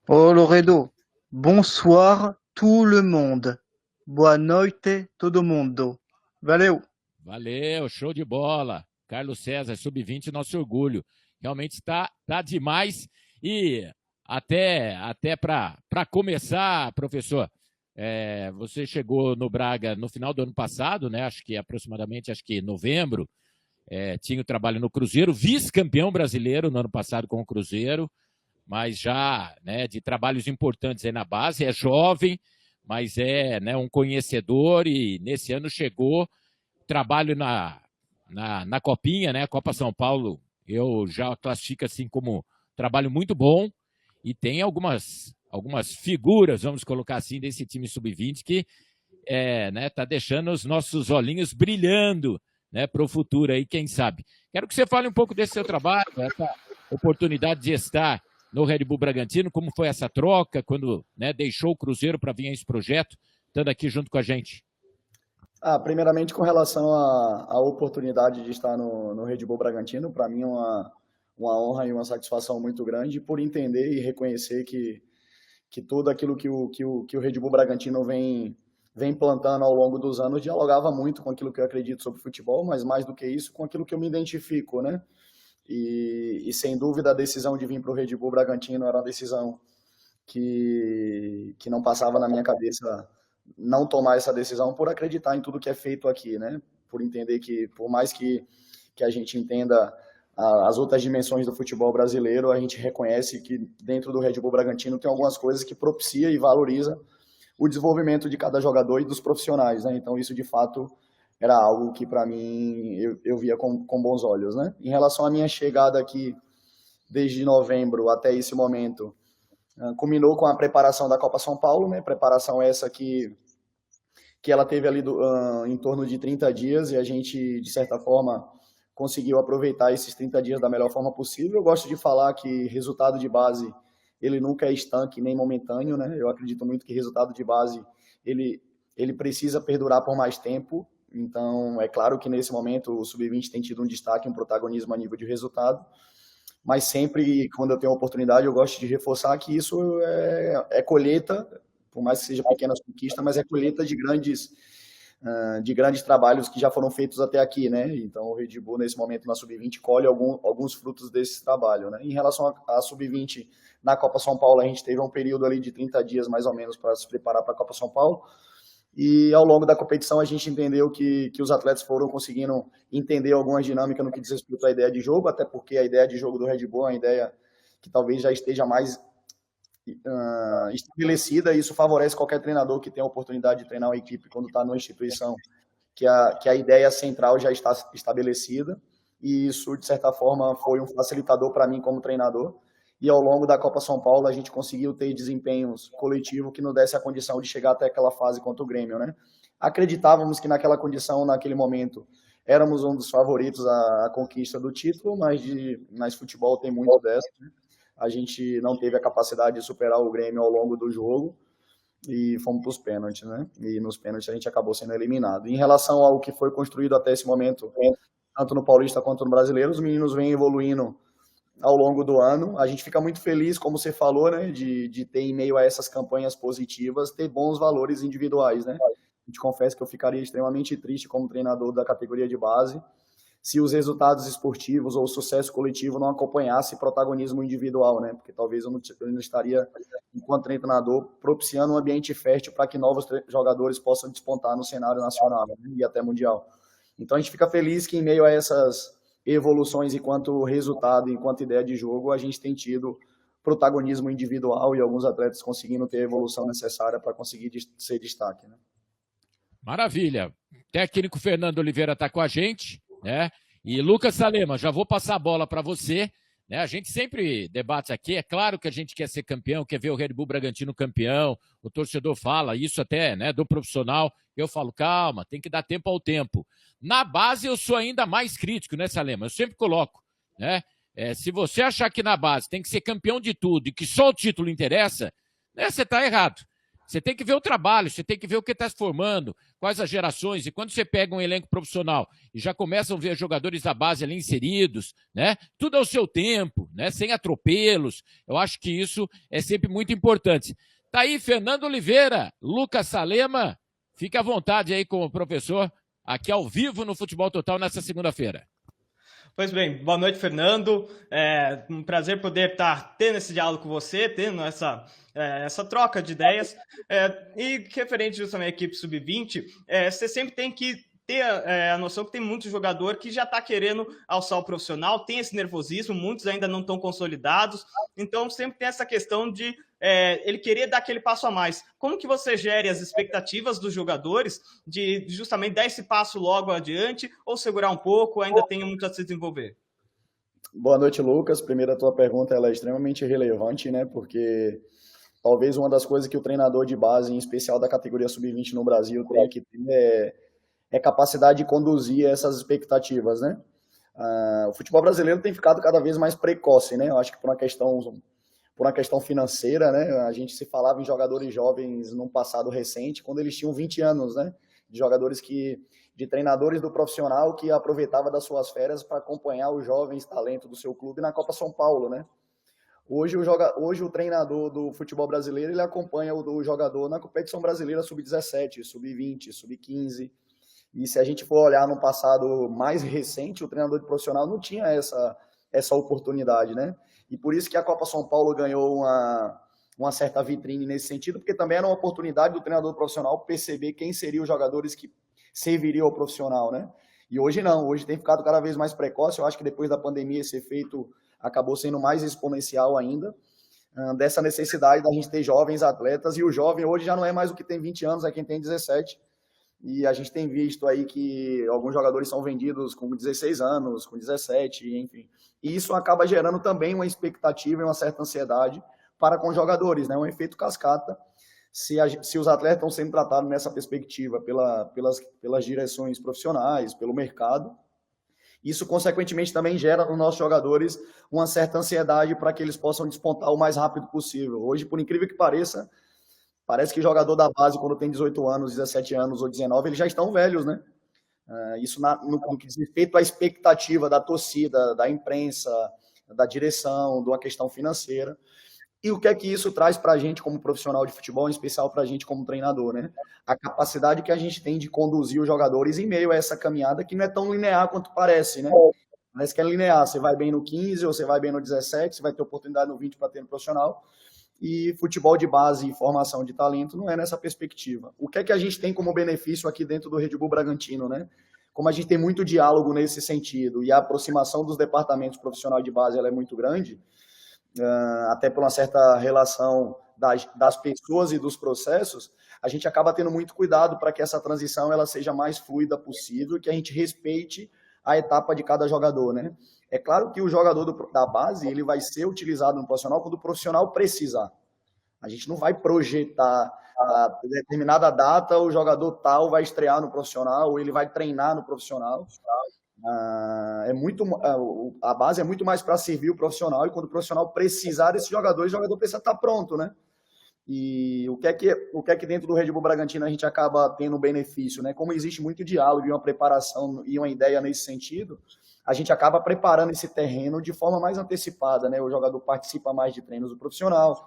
Ô, Loredo, bonsoir tout le monde. Boa noite todo mundo. Valeu. Valeu, show de bola. Carlos César, sub-20, nosso orgulho. Realmente tá demais. E até para começar, professor, você chegou no Braga no final do ano passado, né? Aproximadamente novembro. Tinha o trabalho no Cruzeiro, vice-campeão brasileiro no ano passado com o Cruzeiro, mas já, né, de trabalhos importantes aí na base. É jovem, mas né, um conhecedor, e nesse ano chegou trabalho na Copinha, né? Copa São Paulo, eu já classifico assim como trabalho muito bom, e tem algumas figuras, vamos colocar assim, desse time sub-20 que né, tá deixando os nossos olhinhos brilhando, né, para o futuro aí, quem sabe. Quero que você fale um pouco desse seu trabalho, essa oportunidade de estar no Red Bull Bragantino, como foi essa troca, quando, né, deixou o Cruzeiro para vir a esse projeto, estando aqui junto com a gente. Primeiramente, com relação à oportunidade de estar no Red Bull Bragantino, para mim é uma honra e uma satisfação muito grande, por entender e reconhecer que tudo aquilo que o Red Bull Bragantino vem plantando ao longo dos anos dialogava muito com aquilo que eu acredito sobre futebol, mas mais do que isso, com aquilo que eu me identifico, né? E sem dúvida a decisão de vir para o Red Bull Bragantino era uma decisão que não passava na minha cabeça não tomar essa decisão, por acreditar em tudo que é feito aqui, né? Por entender que, por mais que a gente entenda as outras dimensões do futebol brasileiro, a gente reconhece que dentro do Red Bull Bragantino tem algumas coisas que propicia e valoriza o desenvolvimento de cada jogador e dos profissionais, né? Então isso de fato era algo que para mim eu via com bons olhos, né? Em relação à minha chegada aqui desde novembro até esse momento, culminou com a preparação da Copa São Paulo, né? Preparação essa que ela teve ali em torno de 30 dias, e a gente, de certa forma, conseguiu aproveitar esses 30 dias da melhor forma possível. Eu gosto de falar que resultado de base, ele nunca é estanque nem momentâneo, né? Eu acredito muito que resultado de base, ele precisa perdurar por mais tempo. Então, é claro que nesse momento o Sub-20 tem tido um destaque, um protagonismo a nível de resultado, mas sempre, quando eu tenho a oportunidade, eu gosto de reforçar que isso é colheita, por mais que seja pequenas conquistas, mas é colheita de grandes trabalhos que já foram feitos até aqui, né? Então, o Red Bull, nesse momento, na Sub-20, colhe alguns frutos desse trabalho, né? Em relação à Sub-20, na Copa São Paulo, a gente teve um período ali de 30 dias, mais ou menos, para se preparar para a Copa São Paulo, e ao longo da competição a gente entendeu que os atletas foram conseguindo entender algumas dinâmicas no que diz respeito à ideia de jogo, até porque a ideia de jogo do Red Bull é uma ideia que talvez já esteja mais estabelecida, e isso favorece qualquer treinador que tenha a oportunidade de treinar uma equipe quando está numa instituição que a ideia central já está estabelecida, e isso, de certa forma, foi um facilitador para mim como treinador. E ao longo da Copa São Paulo a gente conseguiu ter desempenhos coletivos que nos desse a condição de chegar até aquela fase contra o Grêmio, né? Acreditávamos que naquela condição, naquele momento, éramos um dos favoritos à conquista do título, mas futebol tem muito dessa, né? A gente não teve a capacidade de superar o Grêmio ao longo do jogo e fomos para os pênaltis, né? E nos pênaltis a gente acabou sendo eliminado. Em relação ao que foi construído até esse momento, tanto no Paulista quanto no Brasileiro, os meninos vêm evoluindo ao longo do ano. A gente fica muito feliz, como você falou, né, de ter, em meio a essas campanhas positivas, ter bons valores individuais, né? A gente confessa que eu ficaria extremamente triste como treinador da categoria de base se os resultados esportivos ou o sucesso coletivo não acompanhasse protagonismo individual, né? Porque talvez eu não estaria, enquanto treinador, propiciando um ambiente fértil para que novos jogadores possam despontar no cenário nacional, né, e até mundial. Então a gente fica feliz que, em meio a essas evoluções enquanto resultado, enquanto ideia de jogo, a gente tem tido protagonismo individual e alguns atletas conseguindo ter a evolução necessária para conseguir ser destaque, né? Maravilha. Técnico Fernando Oliveira está com a gente, né? E Lucas Salema, já vou passar a bola para você, né? A gente sempre debate aqui, é claro que a gente quer ser campeão, quer ver o Red Bull Bragantino campeão, o torcedor fala isso até, né, do profissional, eu falo, calma, tem que dar tempo ao tempo. Na base eu sou ainda mais crítico, né, Salema? Eu sempre coloco, né? Se você achar que na base tem que ser campeão de tudo e que só o título interessa, né, você está errado. Você tem que ver o trabalho, você tem que ver o que está se formando, quais as gerações. E quando você pega um elenco profissional e já começam a ver jogadores da base ali inseridos, né? Tudo ao seu tempo, né? Sem atropelos. Eu acho que isso é sempre muito importante. Tá aí Fernando Oliveira, Lucas Salema. Fique à vontade aí com o professor, aqui ao vivo no Futebol Total nessa segunda-feira. Pois bem, boa noite, Fernando. É um prazer poder estar tendo esse diálogo com você, tendo essa troca de ideias. E referente justamente à equipe sub-20, você sempre tem que ter a noção que tem muito jogador que já está querendo alçar o profissional, tem esse nervosismo, muitos ainda não estão consolidados, então sempre tem essa questão de ele querer dar aquele passo a mais. Como que você gere as expectativas dos jogadores de justamente dar esse passo logo adiante ou segurar um pouco, ainda tem muito a se desenvolver? Boa noite, Lucas. Primeiro, a tua pergunta ela é extremamente relevante, né? Porque talvez uma das coisas que o treinador de base, em especial da categoria sub-20 no Brasil, tem que ter é capacidade de conduzir essas expectativas, né? O futebol brasileiro tem ficado cada vez mais precoce, né? Eu acho que por uma questão financeira, né? A gente se falava em jogadores jovens num passado recente, quando eles tinham 20 anos, né? De treinadores do profissional que aproveitava das suas férias para acompanhar os jovens talentos do seu clube na Copa São Paulo, né? Hoje o treinador do futebol brasileiro, ele acompanha o jogador na competição brasileira sub-17, sub-20, sub-15. E se a gente for olhar no passado mais recente, o treinador de profissional não tinha essa oportunidade, né? E por isso que a Copa São Paulo ganhou uma certa vitrine nesse sentido, porque também era uma oportunidade do treinador profissional perceber quem seriam os jogadores que serviriam ao profissional, né? E hoje não, hoje tem ficado cada vez mais precoce. Eu acho que depois da pandemia esse efeito acabou sendo mais exponencial ainda, dessa necessidade da gente ter jovens atletas, e o jovem hoje já não é mais o que tem 20 anos, é quem tem 17. E a gente tem visto aí que alguns jogadores são vendidos com 16 anos, com 17, enfim. E isso acaba gerando também uma expectativa e uma certa ansiedade para com os jogadores, né? Um efeito cascata. Se os atletas estão sendo tratados nessa perspectiva pelas direções profissionais, pelo mercado, isso consequentemente também gera nos nossos jogadores uma certa ansiedade para que eles possam despontar o mais rápido possível. Hoje, por incrível que pareça, parece que jogador da base, quando tem 18 anos, 17 anos ou 19, eles já estão velhos, né? Isso no que diz respeito à expectativa da torcida, da imprensa, da direção, de uma questão financeira. E o que é que isso traz para a gente como profissional de futebol, em especial para a gente como treinador, né? A capacidade que a gente tem de conduzir os jogadores em meio a essa caminhada que não é tão linear quanto parece, né? Parece que é linear, você vai bem no 15 ou você vai bem no 17, você vai ter oportunidade no 20 para ter no profissional. E futebol de base e formação de talento não é nessa perspectiva. O que é que a gente tem como benefício aqui dentro do Red Bull Bragantino, né? Como a gente tem muito diálogo nesse sentido e a aproximação dos departamentos profissionais de base ela é muito grande, até por uma certa relação das pessoas e dos processos, a gente acaba tendo muito cuidado para que essa transição ela seja mais fluida possível e que a gente respeite a etapa de cada jogador, né? É claro que o jogador da base ele vai ser utilizado no profissional quando o profissional precisar. A gente não vai projetar a determinada data, o jogador tal vai estrear no profissional, ou ele vai treinar no profissional. A base é muito mais para servir o profissional, e quando o profissional precisar desse jogador, o jogador precisa estar pronto, né? E o que é que dentro do Red Bull Bragantino a gente acaba tendo benefício, né? Como existe muito diálogo e uma preparação e uma ideia nesse sentido, a gente acaba preparando esse terreno de forma mais antecipada, né? O jogador participa mais de treinos do profissional,